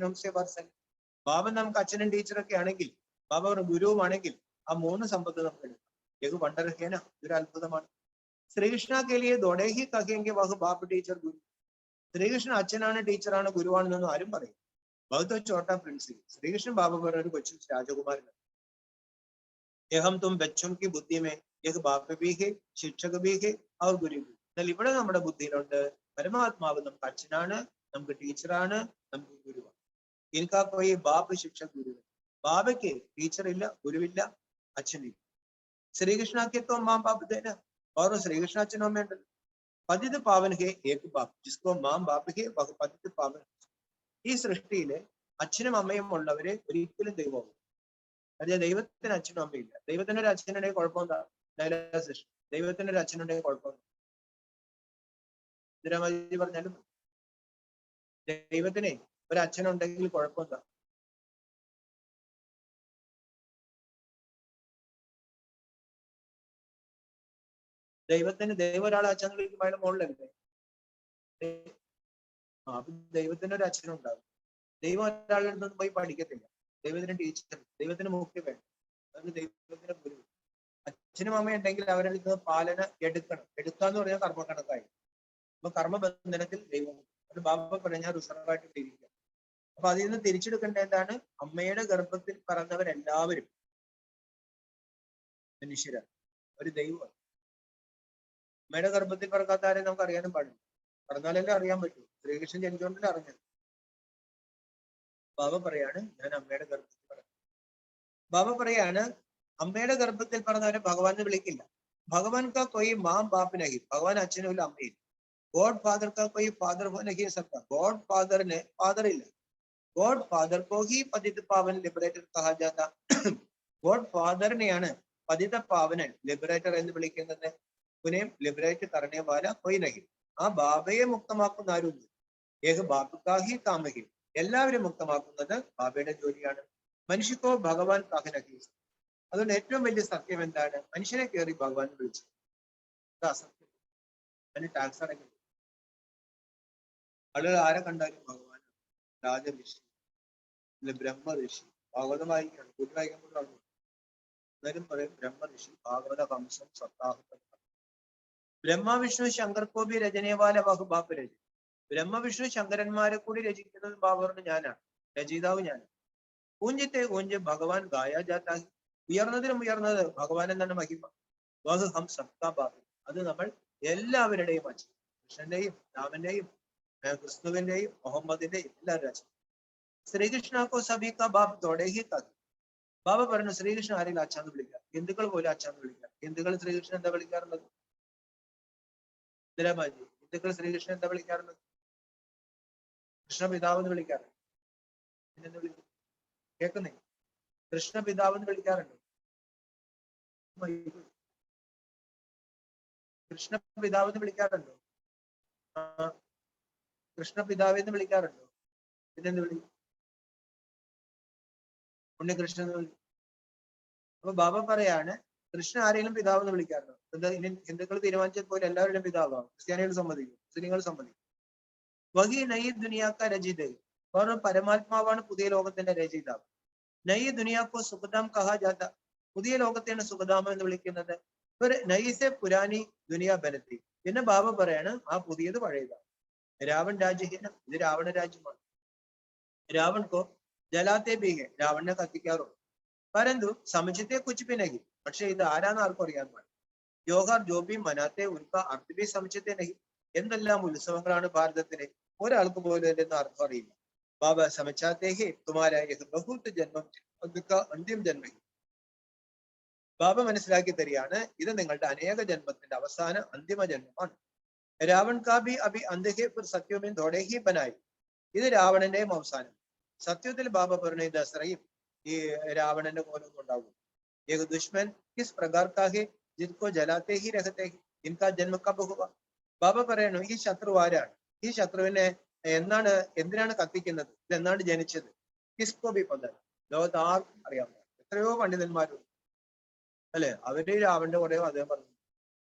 Speaker 1: ബാബ നമുക്ക് അച്ഛനും ടീച്ചറൊക്കെ ആണെങ്കിൽ, ബാബ ഒരു ഗുരുവുമാണെങ്കിൽ ആ 3 സമ്പത്ത് നമുക്ക് എടുക്കാം. ഏത് വണ്ടർഹേന, ഇതൊരു അത്ഭുതമാണ്. ശ്രീകൃഷ്ണ കേലിയെ ദോടേഹി കഹെങ്കി വഹു ബാബ് ടീച്ചർ ഗുരു. ശ്രീകൃഷ്ണൻ അച്ഛനാണ് ടീച്ചറാണ് ഗുരുവാണെന്നൊന്നും ആരും പറയും. ബഹുത്ത് ചോട്ടാ പ്രിൻസി. ശ്രീകൃഷ്ണൻ ബാബ പറഞ്ഞ ഒരു കൊച്ചു രാജകുമാരനാണ്. ഏഹം തും ബച്ചും കി ബുദ്ധി മേ ഏക് ബാപ്പ് ഭീ ഹെ ശിക്ഷക ഭീ ഹെ ഔർ ഗുരു ഭീ. എന്നാൽ ഇവിടെ നമ്മുടെ ബുദ്ധിയിലുണ്ട് പരമാത്മാവ് നമുക്ക് അച്ഛനാണ്, നമുക്ക് ടീച്ചറാണ്, നമുക്ക് ഗുരുവാണ്. ഇൻകാ കോയി ബാപ്പ് ശിക്ഷക ഗുരു. ബാബയ്ക്ക് ടീച്ചറില്ല, ഗുരുവില്ല, അച്ഛനില്ല. ശ്രീകൃഷ്ണക്ക് तो माँ बाप देना, और श्रीकृष्ण अച്ഛനും അമ്മയുണ്ടല്ലോ. പതിത് പാവൻ ഹെ ഏക് ബാപ്പ് ജിസ്കോ മാം ബാപ്പ് ഹെ വഹ് പതിത് പാവൻ. ഈ സൃഷ്ടിയില് അച്ഛനും അമ്മയും ഉള്ളവര് ഒരിക്കലും ദൈവമാവും. അതായത് ദൈവത്തിന് അച്ഛനും അമ്മയില്ല. ദൈവത്തിന് ഒരു അച്ഛനുണ്ടെങ്കിൽ കുഴപ്പമെന്താ? ദൈവത്തിന് ഒരു അച്ഛനുണ്ടെങ്കിൽ കുഴപ്പമെന്താ? ഇന്ദിരാമാജി പറഞ്ഞാലും ദൈവത്തിന് ഒരു അച്ഛനുണ്ടെങ്കിൽ കുഴപ്പമെന്താ? ദൈവം ഒരാളെ അച്ഛൻ വിളിക്കുമ്പോൾ അയാളുടെ മുകളിലല്ലേ? അപ്പൊ ദൈവത്തിന് ഒരു അച്ഛനുണ്ടാകും. ദൈവം ഒരാളുടെ അടുത്തൊന്നും പോയി പഠിക്കത്തില്ല. ദൈവത്തിന് ടീച്ചർ, ദൈവത്തിന് മുഖ്യ വേണം, അതാണ് ദൈവത്തിന് ഗുരു. അച്ഛനും അമ്മയും ഉണ്ടെങ്കിൽ അവരുടെ അടുത്ത് പാലന എടുക്കണം. എടുക്കാന്ന് പറഞ്ഞാൽ കർമ്മക്കണക്കായി. അപ്പൊ കർമ്മബന്ധനത്തിൽ ദൈവം, അത് ബാബ പറഞ്ഞാൽ റിസർവായിട്ട് ഇരിക്കുക. അപ്പൊ അതിൽ നിന്ന് തിരിച്ചെടുക്കേണ്ട എന്താണ്? അമ്മയുടെ ഗർഭത്തിൽ പറഞ്ഞവരെല്ലാവരും മനുഷ്യരാണ്, ഒരു ദൈവമാണ്. അമ്മയുടെ ഗർഭത്തിൽ പറക്കാത്ത ആരെയും നമുക്ക് അറിയാനും പാടില്ല. പറഞ്ഞാലല്ലേ അറിയാൻ പറ്റൂ. ശ്രീകൃഷ്ണൻ ജനിച്ചുകൊണ്ടല്ലേ അറിഞ്ഞത്. ബാബ പറയാണ് ഞാൻ അമ്മയുടെ ഗർഭത്തിൽ പറഞ്ഞു. ബാബ പറയാണ് അമ്മയുടെ ഗർഭത്തിൽ പറഞ്ഞവരെ ഭഗവാനെ വിളിക്കില്ല. ഭഗവാൻ കാ കൊയ് മാം ബാപ്പ് നഹി, ഭഗവാൻ അച്ഛനുമില്ല അമ്മയില്ല. ഗോഡ് ഫാദർ കാ കൊയ് ഫാദർ നഹി സക്ത, ഗോഡ് ഫാദറിന് ഫാദർ ഇല്ല. ഗോഡ് ഫാദർ കോ ഹി പതിത് പാവൻ ലിബറേറ്റർ കഹാ ജാത. ഗോഡ് ഫാദറിനെയാണ് പതിത പാവനൻ ലിബറേറ്റർ എന്ന് വിളിക്കുന്നത്. പുനേം ലിബറേറ്റ് കറനെ വാല കൊയ് നഹി. ആ ബാബയെ മുക്തമാക്കുന്ന ആരുണ്ട്? ഏക ബാബുക്കാഹി കാമഹി. എല്ലാവരും മുക്തമാക്കുന്നത് ബാബയുടെ ജോലിയാണ്. മനുഷ്യക്കോ ഭഗവാൻ കാഹനഹി. അതുകൊണ്ട് ഏറ്റവും വലിയ സത്യം എന്താണ്? മനുഷ്യനെ കയറി ഭഗവാൻ വിളിച്ചു, അത് അസത്യം. അതിന് ടാക്സ് അടയ്ക്കുന്നു. ആളുകൾ ആരെ കണ്ടാലും ഭഗവാൻ, രാജഋഷി, ബ്രഹ്മ ഋഷി, ഭാഗവതം വായിക്കാണ്, കൂട്ടി വായിക്കുമ്പോൾ പറഞ്ഞു എന്നാലും പറയും ബ്രഹ്മ ഋഷി ഭാഗവത വംശം സത്താഹ. ബ്രഹ്മ വിഷ്ണു ശങ്കർ കോബി രചനേവാല വഹു ബാപ്പ് രചന. ബ്രഹ്മ വിഷ്ണു ശങ്കരന്മാരെ കൂടി രചിക്കുന്നത് ബാബറിന് ഞാനാണ്, രചയിതാവ് ഞാനാണ്. ഊഞ്ചത്തെ ഊഞ്ച് ഭഗവാൻ ഗായ ജാത്താഹി. ഉയർന്നതിനും ഉയർന്നത് ഭഗവാൻ എന്നാണ് മഹിമ. വഹ് ഹം സബ്കാ ബാബ്. അത് നമ്മൾ എല്ലാവരുടെയും അച്ഛൻ, കൃഷ്ണന്റെയും രാമന്റെയും ക്രിസ്തുവിന്റെയും മുഹമ്മദിന്റെയും എല്ലാവരും അച്ഛൻ. ശ്രീകൃഷ്ണക്കോ സബിക ബാബ് തോടെ ഹി തത്. ബാബ പറഞ്ഞു ശ്രീകൃഷ്ണൻ ആരെങ്കിലും അച്ഛാന്ന് വിളിക്കാം, ഹിന്ദുക്കൾ പോലും അച്ഛാന്ന് വിളിക്കാം. ഹിന്ദുക്കൾ ശ്രീകൃഷ്ണൻ എന്താ വിളിക്കാറുള്ളത്? ഇന്ദിരാബാജി, ഹിന്ദുക്കൾ ശ്രീകൃഷ്ണൻ എന്താ വിളിക്കാറുള്ളത്? കൃഷ്ണ പിതാവ് എന്ന് വിളിക്കാറുണ്ട്. പിന്നെന്ത് വിളിക്കും? കേൾക്കുന്നേ? കൃഷ്ണ പിതാവ് എന്ന് വിളിക്കാറുണ്ട്. കൃഷ്ണ പിതാവ് എന്ന് വിളിക്കാറുണ്ടോ? കൃഷ്ണ പിതാവ് എന്ന് വിളിക്കാറുണ്ടോ? പിന്നെന്ത് വിളിക്കും? ഉണ്ണികൃഷ്ണൻ എന്ന് വിളിക്കും. അപ്പൊ ബാബ പറയാണ് കൃഷ്ണ ആരെങ്കിലും പിതാവ് എന്ന് വിളിക്കാറുണ്ടോ? എന്താ ഹിന്ദുക്കൾ തീരുമാനിച്ചത് പോലെ എല്ലാവരുടെയും പിതാവാകും. ക്രിസ്ത്യാനികൾ സമ്മതിക്കും, മുസ്ലിങ്ങൾ സമ്മതിക്കും. വഹി നയി ദുനിയാക്ക രചിത. കാരണം പരമാത്മാവാണ് പുതിയ ലോകത്തിന്റെ രചയിതാവ്. നയി ദുനിയാക്കോ സുഖദാം കഹാ ജാത. പുതിയ ലോകത്തെയാണ് സുഖദാമം എന്ന് വിളിക്കുന്നത്. ഒരു നയിസെ പുരാനി ദുനിയ ബനത്തി. പിന്നെ ബാബ പറയാണ് ആ പുതിയത് പഴയതാണ്. രാവൺ രാജ്യഹീനം, ഇത് രാവണ രാജ്യമാണ്. രാവൺ കോ ജലാത്തെ ബീഹെ, രാവണനെ കത്തിക്കാറുണ്ട്. പരന്തു സമചിത്തെ കുച്ച് പിന്നഹി. പക്ഷെ ഇത് ആരാന്ന് ആർക്കും അറിയാൻ പാടില്ല. യോഹാർ ജോബി മനാത്തെ ഉൽക്ക അർത്ഥബി സമചിത്തെ നഹി. എന്തെല്ലാം ഉത്സവങ്ങളാണ് ഭാരതത്തിന്, ഒരാൾക്ക് പോലും എന്തെന്ന് അർത്ഥം അറിയില്ല. ബാബ സമചാത്തെ ഹി തുമാര ബഹുത്ത് ജന്മം അന്തിം ജന്മ. ബാബ മനസ്സിലാക്കി തരികയാണ്, ഇത് നിങ്ങളുടെ അനേക ജന്മത്തിന്റെ അവസാന അന്തിമ ജന്മമാണ്. രാവൺ കാബി അഭി അന്ധഹെ പുർ സത്യവും ധോടേഹി ബനായി. ഇത് രാവണന്റെയും അവസാനം. സത്യത്തിൽ ബാബ പറഞ്ഞ ദസറയും ഈ രാവണന്റെ കോലൊന്നും ഉണ്ടാവും. ഏക ദുഷ്മൻ കിസ് പ്രകാർ കാഹെ ജിത്കോ ജലാത്തെ ഹി രഹത്തെ ഹി ഇൻകാ ജന്മ കബ് ഹുവ. ബാബ പറയണു, ഈ ശത്രു ആരാണ്? ഈ ശത്രുവിനെ എന്തിനാണ് കത്തിക്കുന്നത്? ഇതെന്നാണ് ജനിച്ചത്? കിസ്കോ ബി പദൻ. ലോകത്ത് ആർക്കും അറിയാമോ? എത്രയോ പണ്ഡിതന്മാരുണ്ട് അല്ലെ? അവര് രാവണന്റെ കുറെ അദ്ദേഹം പറഞ്ഞു.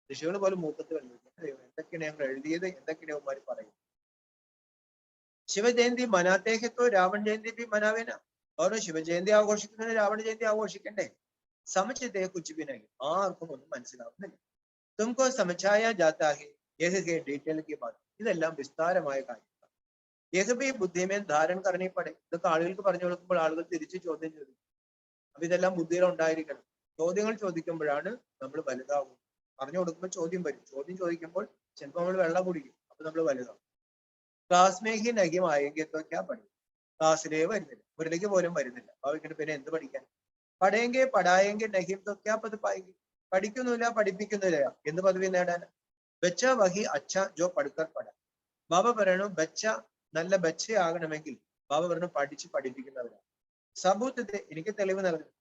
Speaker 1: ഋഷികൾ പോലും മൂക്കത്ത് കണ്ടു. എന്തൊക്കെയാണ് ഞങ്ങൾ എഴുതിയത്, എന്തൊക്കെയാണ് അവന്മാർ പറയും. ശിവജയന്തി മനാത്തേഹത്തോ രാവൺ ജയന്തി ബി മനാവേന. ഓരോ ശിവജയന്തി ആഘോഷിക്കുന്നതിന് രാവണ ജയന്തി ആഘോഷിക്കണ്ടേ? സമചിതയെ കുച്ചുബിനായി ആർക്കും ഒന്നും മനസ്സിലാവുന്നില്ല. തുമക്കോ സമചായ ജാത്താഹി യഹ് ഡീറ്റെയിൽ കി ബാത്. ഇതെല്ലാം വിസ്താരമായ കാര്യങ്ങളാണ്. യഹ് ബി ബുദ്ധിമേൻ ധാരൺ കരണീപ്പടെ. ഇതൊക്കെ ആളുകൾക്ക് പറഞ്ഞു കൊടുക്കുമ്പോൾ ആളുകൾ തിരിച്ച് ചോദ്യം ചോദിക്കും. അപ്പൊ ഇതെല്ലാം ബുദ്ധിയിൽ ഉണ്ടായിരിക്കണം. ചോദ്യങ്ങൾ ചോദിക്കുമ്പോഴാണ് നമ്മൾ വലുതാവും. പറഞ്ഞു കൊടുക്കുമ്പോൾ ചോദ്യം വരും. ചോദ്യം ചോദിക്കുമ്പോൾ ചിലപ്പോൾ നമ്മൾ വെള്ളം കുടിക്കും. അപ്പൊ നമ്മൾ വലുതാവും. ക്ലാസ്മേഹി നഗ്യമായെങ്കിൽ എന്തൊക്കെയാ പഠിക്കും? ക്ലാസ്സിലേ വരുന്നില്ല, ഒരിടയ്ക്ക് പോലും വരുന്നില്ല. അവർക്ക് പിന്നെ എന്ത് പഠിക്കാൻ? പഠയെങ്കിൽ പടായെങ്കിൽ നഹിം തൊക്കെയാ പതിപ്പായെങ്കിൽ. പഠിക്കുന്നില്ല, പഠിപ്പിക്കുന്നില്ല, എന്ത് പദവി നേടാൻ? ബച്ച വഹി അച്ഛ ജോ പഠിക്കർ പട. ബാബ പറയണു, ബച്ച നല്ല ബച്ചയാകണമെങ്കിൽ ബാബ പറഞ്ഞു പഠിച്ച് പഠിപ്പിക്കുന്നവരാണ്. സബൂത്ത് എനിക്ക് തെളിവ് നൽകുന്നു.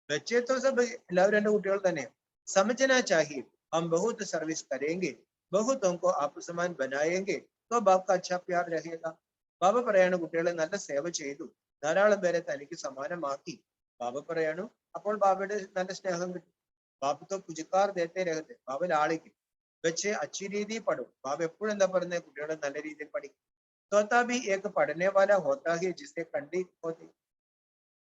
Speaker 1: ബച്ചേത്തോ സബ് എല്ലാവരും എന്റെ കുട്ടികൾ തന്നെയാണ്. സമझना चाहिए हम बहुत सर्विस करेंगे बहुतों को आप समान बनाएंगे तो बाप का अच्छा प्यार रहेगा. ബാബ പറയാണ്, കുട്ടികളെ നല്ല സേവ ചെയ്തു, ധാരാളം പേരെ തനിക്ക് സമാനമാക്കി. ബാബ പറയാണ്, അപ്പോൾ ബാബയുടെ നല്ല സ്നേഹം കിട്ടും. ബാബത്തോ പുജക്കാർ ദേത്തെ രഹത്തെ. ബാബ ലാളിക്കും. വെച്ച് അച്ചി രീതി പഠും. ബാബ എപ്പോഴും എന്താ പറയുന്നത്? കുട്ടികളെ നല്ല രീതിയിൽ പഠിക്കും. തോത്താ ബി ഏക്ക് പഠനേ വാല ഹോത്താ ഹി ജിസെ കണ്ടി ഹോത്തി.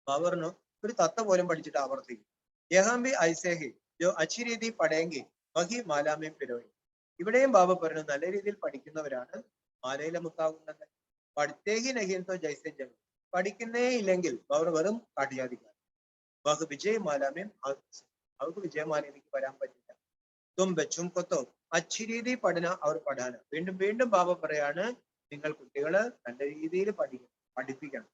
Speaker 1: ബാബ പറഞ്ഞു, ഒരു തത്ത പോലും പഠിച്ചിട്ട് ആവർത്തിക്കും. യഹാം ബി ഐസേ ഹി ജോ അച്ചി രീതി പഠേങ്കി വഹി മാലാമേ പിരോയി. ഇവിടെയും ബാബ പറഞ്ഞു, നല്ല രീതിയിൽ പഠിക്കുന്നവരാണ് മാലയിലെ മുത്താകുന്നത്. പഠിത്തേഹി നഹിയന്തോ ജൈസെ ജഗ. പഠിക്കുന്നേ ഇല്ലെങ്കിൽ അവർ വെറും കാട്ടിയാധികാരം. വഹ് വിജയ് മാലാമേ അവർക്ക് വിജയമാലയിലേക്ക് വരാൻ പറ്റില്ല. തും ബച്ചും കൊത്തോ അച്ചി രീതി പഠന അവർ പഠാന. വീണ്ടും വീണ്ടും ബാബ പറയാണ്, നിങ്ങൾ കുട്ടികള് നല്ല രീതിയിൽ പഠിപ്പിക്കണം.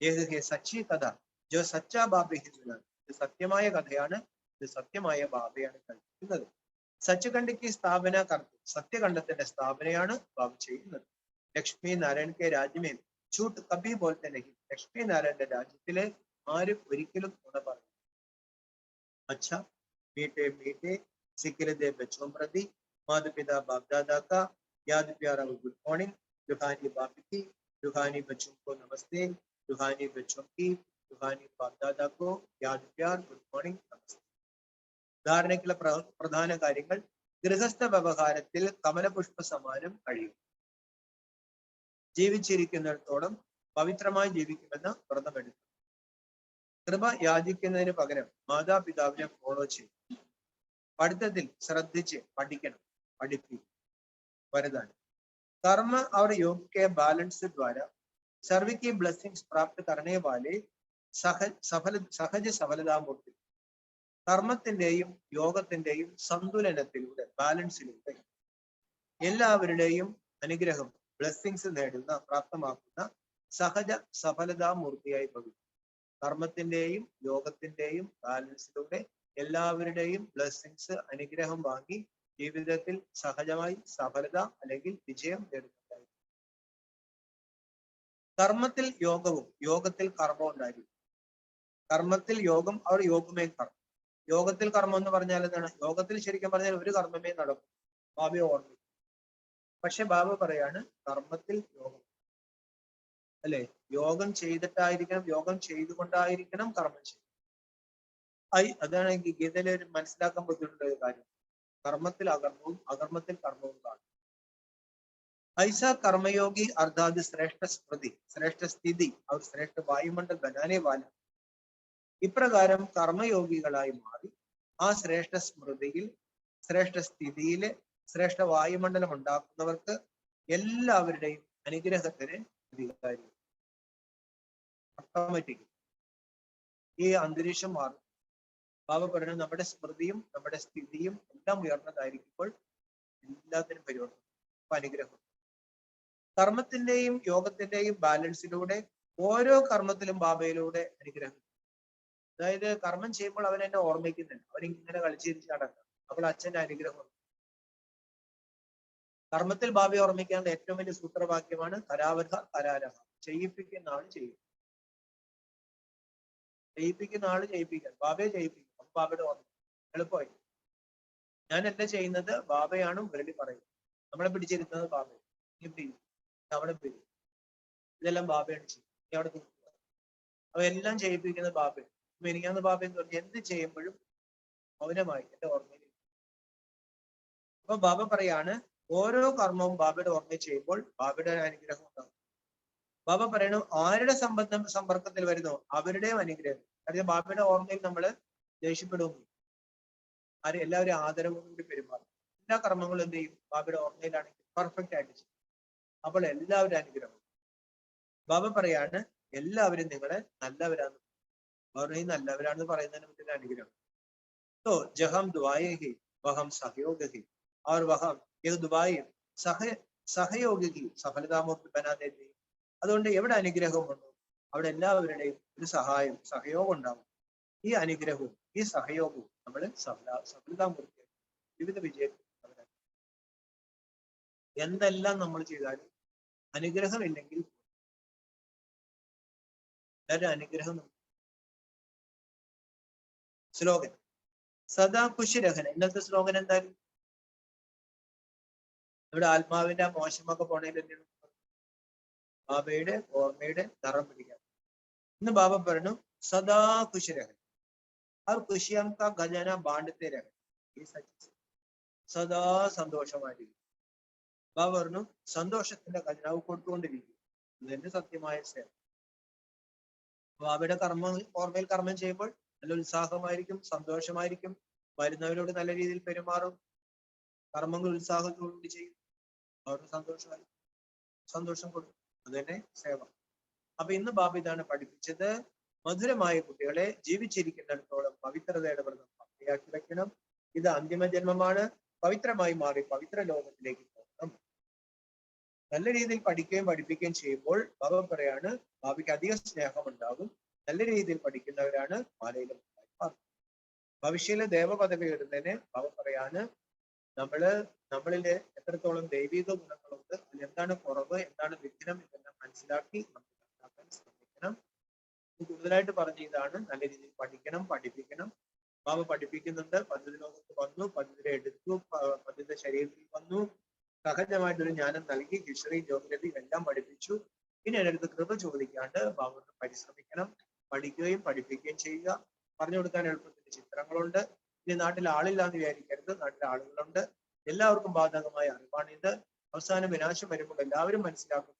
Speaker 1: ഏത് സച്ചി കഥ ജോ സച്ചാ ബാബ ഇത് സത്യമായ കഥയാണ്, ഇത് സത്യമായ ബാബയാണ് കഴിക്കുന്നത്. സച്ചുഖണ്ഡിക്ക് സ്ഥാപന കർത്ത. സത്യഖണ്ഡത്തിന്റെ സ്ഥാപനയാണ് ബാബ ചെയ്യുന്നത്. ലക്ഷ്മി നാരായൺ കെ രാജ്യമേ ചൂട്ട് കബി പോലത്തെ നഹി. ലക്ഷ്മി നാരായണന്റെ രാജ്യത്തില് ആരും ഒരിക്കലും നുണ പറയും. അച്ഛ മീട്ടെ മീട്ടെ സിക്കിലത്തെ ബച്ചോं പ്രതി മാതാപിതാ बाप दादा का याद प्यारा गुड मॉर्निंग. रूहानी बाप की, रूहानी बच्चों को नमस्ते, रूहानी बच्चों की, रूहानी बाप दादा को याद प्यार गुड मॉर्निंग नमस्ते. ധാരണയ്ക്കുള്ള പ്രധാന കാര്യങ്ങൾ. ഗൃഹസ്ഥ വ്യവഹാരത്തിൽ കമലപുഷ്പ സമാനം കഴിയും. ജീവിച്ചിരിക്കുന്നിടത്തോളം പവിത്രമായി ജീവിക്കുമെന്ന് വ്രതമെടുക്കും. കൃപ യാചിക്കുന്നതിന് പകരം മാതാപിതാവിനെ ഫോളോ ചെയ്യും. പഠിത്തത്തിൽ ശ്രദ്ധിച്ച് പഠിക്കണം, പഠിപ്പിക്കും. वरदान कर्म और योग के बैलेंस द्वारा सर्व की ब्लेसिंग्स प्राप्त करने वाले സഹജ സഫലതാമൂർത്തി. കർമ്മത്തിന്റെയും യോഗത്തിന്റെയും സന്തുലനത്തിലൂടെ, ബാലൻസിലൂടെ എല്ലാവരുടെയും അനുഗ്രഹം, ബ്ലെസ്സിങ്സ് നേടുന്ന, പ്രാപ്തമാക്കുന്ന സഹജ സഫലതാമൂർത്തിയായി ഭവിക്കും. കർമ്മത്തിന്റെയും യോഗത്തിന്റെയും ബാലൻസിലൂടെ എല്ലാവരുടെയും ബ്ലെസ്സിങ്സ്, അനുഗ്രഹം വാങ്ങി ജീവിതത്തിൽ സഹജമായി സഫലത അല്ലെങ്കിൽ വിജയം നേടുന്നതായി. കർമ്മത്തിൽ യോഗവും യോഗത്തിൽ കർമ്മവും ഉണ്ടായിരിക്കും. കർമ്മത്തിൽ യോഗം അവർ യോഗമേ കർമ്മം. യോഗത്തിൽ കർമ്മം എന്ന് പറഞ്ഞാൽ എന്താണ്? യോഗത്തിൽ ശരിക്കും പറഞ്ഞാൽ ഒരു കർമ്മമേ നടക്കും. ബാബയെ ഓർമ്മിക്കും. പക്ഷെ ബാബ പറയാണ്, കർമ്മത്തിൽ യോഗം അല്ലെ? യോഗം ചെയ്തിട്ടായിരിക്കണം, യോഗം ചെയ്തുകൊണ്ടായിരിക്കണം കർമ്മം ചെയ്യും. അതാണ് ഗീതയിൽ മനസ്സിലാക്കാൻ ബുദ്ധിമുട്ടുള്ള ഒരു കാര്യം. कर्मത്തിൽ अकर्मവും अकर्मത്തിൽ कर्मവും കാണും. ऐसा कर्मयोगी अर्थात श्रेष्ठ स्मृति, श्रेष्ठ स्थिति और श्रेष्ठ वायुमंडल बनाने वाला. ഇപ്രകാരം കർമ്മയോഗികളായി മാറി ആ ശ്രേഷ്ഠ സ്മൃതിയിൽ, ശ്രേഷ്ഠ സ്ഥിതിയിൽ ശ്രേഷ്ഠ വായുമണ്ഡലം ഉണ്ടാക്കുന്നവർക്ക് എല്ലാവരുടെയും അനുഗ്രഹത്തിന് അധികാരി. ഓട്ടോമാറ്റിക് ഈ അന്തരീക്ഷം മാറും. ബാബ പറഞ്ഞു, നമ്മുടെ സ്മൃതിയും നമ്മുടെ സ്ഥിതിയും എല്ലാം ഉയർന്നതായിരിക്കുമ്പോൾ എല്ലാത്തിനും പരിവർത്തനം, അനുഗ്രഹം. കർമ്മത്തിന്റെയും യോഗത്തിന്റെയും ബാലൻസിലൂടെ ഓരോ കർമ്മത്തിലും ബാബയിലൂടെ അനുഗ്രഹം. അതായത് കർമ്മം ചെയ്യുമ്പോൾ അവൻ എന്നെ ഓർമ്മിക്കുന്നില്ല, അവൻ ഇങ്ങനെ കളിച്ചിരിച്ച് നടക്കുക. അപ്പോൾ അച്ഛന്റെ അനുഗ്രഹം. കർമ്മത്തിൽ ബാബയെ ഓർമ്മിക്കാനുള്ള ഏറ്റവും വലിയ സൂത്രവാക്യമാണ് കരാവധ കരാരഹ. ചെയ്യിപ്പിക്കുന്ന ആള് ചെയ്യും, ചെയ്യിപ്പിക്കുന്ന ആള് ചെയ്യിപ്പിക്കാൻ, ബാബയെ ചെയ്യിപ്പിക്കും. അപ്പൊ ബാബയുടെ ഓർമ്മ എളുപ്പമായി. ഞാൻ എന്താ ചെയ്യുന്നത്? ബാബയാണ് മുരളി പറയുന്നത്. നമ്മളെ പിടിച്ചിരുന്നത് ബാബയാണ്. അവിടെ പിടി, ഇതെല്ലാം ബാബയാണ് ചെയ്യും. അവിടെ നിൽക്കുക. അപ്പൊ എല്ലാം ചെയ്യിപ്പിക്കുന്നത് ബാബയാണ്. എനിക്കാന്ന് ബാബ എന്ന് പറഞ്ഞു എന്ത് ചെയ്യുമ്പോഴും മൗനമായി എന്റെ ഓർമ്മയിൽ. അപ്പൊ ബാബ പറയാണ് ഓരോ കർമ്മവും ബാബയുടെ ഓർമ്മയിൽ ചെയ്യുമ്പോൾ ബാബയുടെ അനുഗ്രഹം ഉണ്ടാകും. ബാബ പറയണു ആരുടെ സമ്പർക്കത്തിൽ വരുന്നോ അവരുടെയും അനുഗ്രഹം. കാരണം ബാബയുടെ ഓർമ്മയിൽ നമ്മൾ ദേഷ്യപ്പെടും, എല്ലാവരും ആദരവോടുകൂടി പെരുമാറും. എല്ലാ കർമ്മങ്ങളും എന്ത് ചെയ്യും? ബാബയുടെ ഓർമ്മയിലാണെങ്കിൽ പെർഫെക്റ്റ് ആയിട്ട് ചെയ്യും. അപ്പോൾ എല്ലാവരും അനുഗ്രഹം. ബാബ പറയാണ് എല്ലാവരും നിങ്ങളെ നല്ലവരാണ്, അവരുടെ നല്ലവരാണെന്ന് പറയുന്നതിന് മുന്നിൽ അനുഗ്രഹം. तो जब हम दुआएं ही वह हम सहयोग ही और वह ये दुआएं സഹയോഗി സഫലതാമൂർത്തി ബനാ ദേത്തി. അതുകൊണ്ട് എവിടെ അനുഗ്രഹമുണ്ടോ അവിടെ എല്ലാവരുടെയും ഒരു സഹായം, സഹയോഗം ഉണ്ടാവും. ഈ അനുഗ്രഹവും ഈ സഹയോഗവും നമ്മൾ സഫലതാമൂർത്തി വിവിധ വിജയത്തിൽ എന്തെല്ലാം നമ്മൾ ചെയ്താലും അനുഗ്രഹം ഇല്ലെങ്കിൽ അനുഗ്രഹം. സ്ലോഗൻ സദാ കുശിരഹന. ഇന്നത്തെ സ്ലോഗൻ എന്തായാലും ഇവിടെ ആത്മാവിന്റെ ആ മോശമൊക്കെ പോണേൽ ബാബയുടെ ഓർമ്മയുടെ നിറം പിടിക്കാൻ. ഇന്ന് ബാബ പറഞ്ഞു സദാ കുശിരഹൻ ആ കുശിയം കാ ഖജാന ബാണ്ടത്തെ രഹൻ. സദാ സന്തോഷമായിരിക്കും. ബാബ പറഞ്ഞു സന്തോഷത്തിന്റെ ഖജനാവ് കൊടുത്തുകൊണ്ടിരിക്കും. ഇതെന്റെ സത്യമായ സേവ. ബാബയുടെ ഓർമ്മയിൽ കർമ്മം ചെയ്യുമ്പോൾ നല്ല ഉത്സാഹമായിരിക്കും, സന്തോഷമായിരിക്കും. വരുന്നവരോട് നല്ല രീതിയിൽ പെരുമാറും, കർമ്മങ്ങൾ ഉത്സാഹത്തോടുകൂടി ചെയ്യും. അവർക്ക് സന്തോഷം കൊടുക്കും. അത് തന്നെ സേവ. അപ്പൊ ഇന്ന് ബാബ ഇതാണ് പഠിപ്പിച്ചത്. മധുരമായ കുട്ടികളെ ജീവിച്ചിരിക്കുന്നിടത്തോളം പവിത്രതയുടെ വ്രതം ഭക്തിയാക്കി വെക്കണം. ഇത് അന്തിമ ജന്മമാണ്. പവിത്രമായി മാറി പവിത്ര ലോകത്തിലേക്ക് പോകണം. നല്ല രീതിയിൽ പഠിക്കുകയും പഠിപ്പിക്കുകയും ചെയ്യുമ്പോൾ ബാബ പറയാണ് ബാബയ്ക്ക് അധിക സ്നേഹം ഉണ്ടാകും. നല്ല രീതിയിൽ പഠിക്കുന്നവരാണ് മാലയിലും ഭവിഷ്യയിലെ ദേവപദവി ഇടുന്നതിന് ബാബ പറയാണ് നമ്മളിലെ എത്രത്തോളം ദൈവിക ഗുണങ്ങളുണ്ട്, എന്താണ് കുറവ്, എന്താണ് വിഘ്നം, ഇതെല്ലാം മനസ്സിലാക്കി മനസ്സിലാക്കാൻ ശ്രമിക്കണം. കൂടുതലായിട്ട് പറഞ്ഞ ഇതാണ് നല്ല രീതിയിൽ പഠിക്കണം, പഠിപ്പിക്കണം. ബാബ പഠിപ്പിക്കുന്നുണ്ട്. പദ്ധതി ലോകത്ത് വന്നു, പദ്ധതി എടുത്തു, പദ്ധതി ശരീരത്തിൽ വന്നു, സഹജമായിട്ടൊരു ജ്ഞാനം നൽകി, ഹിസ്റ്ററി, ജോഗ്രഫി എല്ലാം പഠിപ്പിച്ചു. ഇനി അതിനടുത്ത് കൃപ ചോദിക്കാണ്ട് ബാബക്ക് പരിശ്രമിക്കണം, പഠിക്കുകയും പഠിപ്പിക്കുകയും ചെയ്യുക. പറഞ്ഞു കൊടുക്കാൻ എളുപ്പത്തിന്റെ ചിത്രങ്ങളുണ്ട്. ഇനി നാട്ടിൽ ആളില്ലാന്ന് വിചാരിക്കരുത്, നാട്ടിൽ ആളുകളുണ്ട്. എല്ലാവർക്കും ബാധകമായ അറിവാണിത്. അവസാനം വിനാശം വരുമ്പോൾ എല്ലാവരും മനസ്സിലാക്കും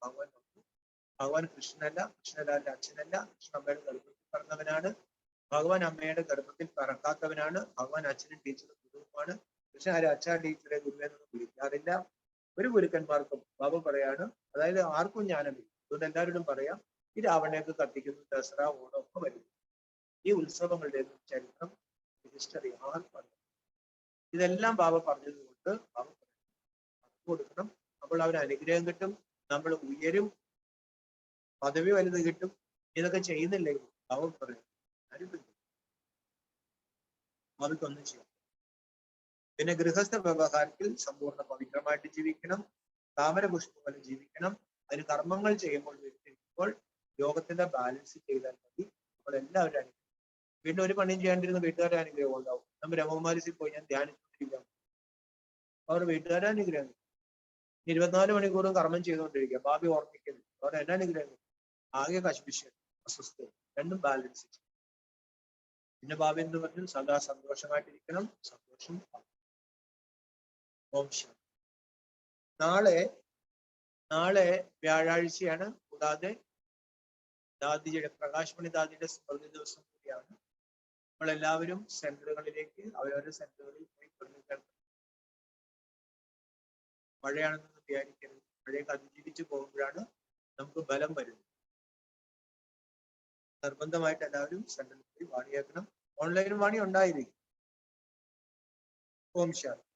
Speaker 1: ഭഗവാൻ കൃഷ്ണനല്ല, കൃഷ്ണലാലിന്റെ അച്ഛനല്ല, കൃഷ്ണ അമ്മയുടെ ഗർഭത്തിൽ പിറന്നവനാണ്, ഭഗവാൻ അമ്മയുടെ ഗർഭത്തിൽ പിറക്കാത്തവനാണ്, ഭഗവാൻ അച്ഛനും ടീച്ചറും ഗുരുവുമാണ്. കൃഷ്ണൻ ആരും അച്ഛാ ടീച്ചറെ ഗുരുവെന്നൊന്നും വിളിക്കാറില്ല. ഒരു ഗുരുക്കന്മാർക്കും ബാബ പറയാണ്, അതായത് ആർക്കും ജ്ഞാനമില്ല. അതുകൊണ്ട് എല്ലാവരോടും പറയാം, ഈ രാവണയൊക്കെ കത്തിക്കുന്നു, ദസറ, ഓണം ഒക്കെ വരുന്നു. ഈ ഉത്സവങ്ങളുടെ ചരിത്രം, ഹിസ്റ്ററി ആർക്കും ഇതെല്ലാം ബാബ പറഞ്ഞതുകൊണ്ട് ബാബ കൊടുക്കണം. അപ്പോൾ അവന് അനുഗ്രഹം കിട്ടും, നമ്മൾ ഉയരും, പദവി വലുത് കിട്ടും. ഇതൊക്കെ ചെയ്യുന്നില്ലെങ്കിൽ ബാബ പറയും ബാബയ്ക്കൊന്നും ചെയ്യും. പിന്നെ ഗൃഹസ്ഥ വ്യവഹാരത്തിൽ സമ്പൂർണ്ണ പവിത്രമായിട്ട് ജീവിക്കണം, താമര പുഷ്പം പോലെ ജീവിക്കണം. അതിന് കർമ്മങ്ങൾ ചെയ്യുമ്പോൾ യോഗത്തിന്റെ ബാലൻസ് ചെയ്താൽ മതി. അപ്പോൾ എല്ലാവരും അനുഗ്രഹം. വീണ്ടും ഒരു പണിയും ചെയ്യാണ്ടിരുന്ന വീട്ടുകാരെ അനുഗ്രഹം ഉണ്ടാവും. നമ്മൾ ബ്രഹ്മകുമാരിസിൽ പോയി ഞാൻ ധ്യാനിച്ചുകൊണ്ടിരിക്കാം, അവർ വീട്ടുകാരെ അനുഗ്രഹം. 24 മണിക്കൂറും കർമ്മം ചെയ്തുകൊണ്ടിരിക്കുക, ബാബി ഓർമ്മിക്കുന്നു, അവർ എന്നെ അനുഗ്രഹം. ആകെ കശ്മിഷൻ, അസ്വസ്ഥ, രണ്ടും ബാലൻസ്. പിന്നെ ബാബി എന്ന് പറഞ്ഞു സദാ സന്തോഷമായിട്ടിരിക്കണം. സന്തോഷം. ഓം ശാന്തി. നാളെ വ്യാഴാഴ്ചയാണ്. കൂടാതെ ദാദിജിയുടെ പ്രകാശമണി ദാദിയുടെ സ്മൃതി ദിവസം കൂടിയാണ്. നമ്മളെല്ലാവരും സെന്ററുകളിലേക്ക് അവരവരുടെ സെന്ററുകളിൽ പോയി കൊണ്ടുവരണം. മഴയാണെന്ന് വിചാരിക്കരുത്. മഴയൊക്കെ അതിജീവിച്ച് പോകുമ്പോഴാണ് നമുക്ക് ബലം വരുന്നത്. നിർബന്ധമായിട്ട് എല്ലാവരും സെന്ററിൽ പോയി വാണിയാക്കണം. ഓൺലൈനും വാണി ഉണ്ടായിരിക്കും. ഓം ശാന്തി.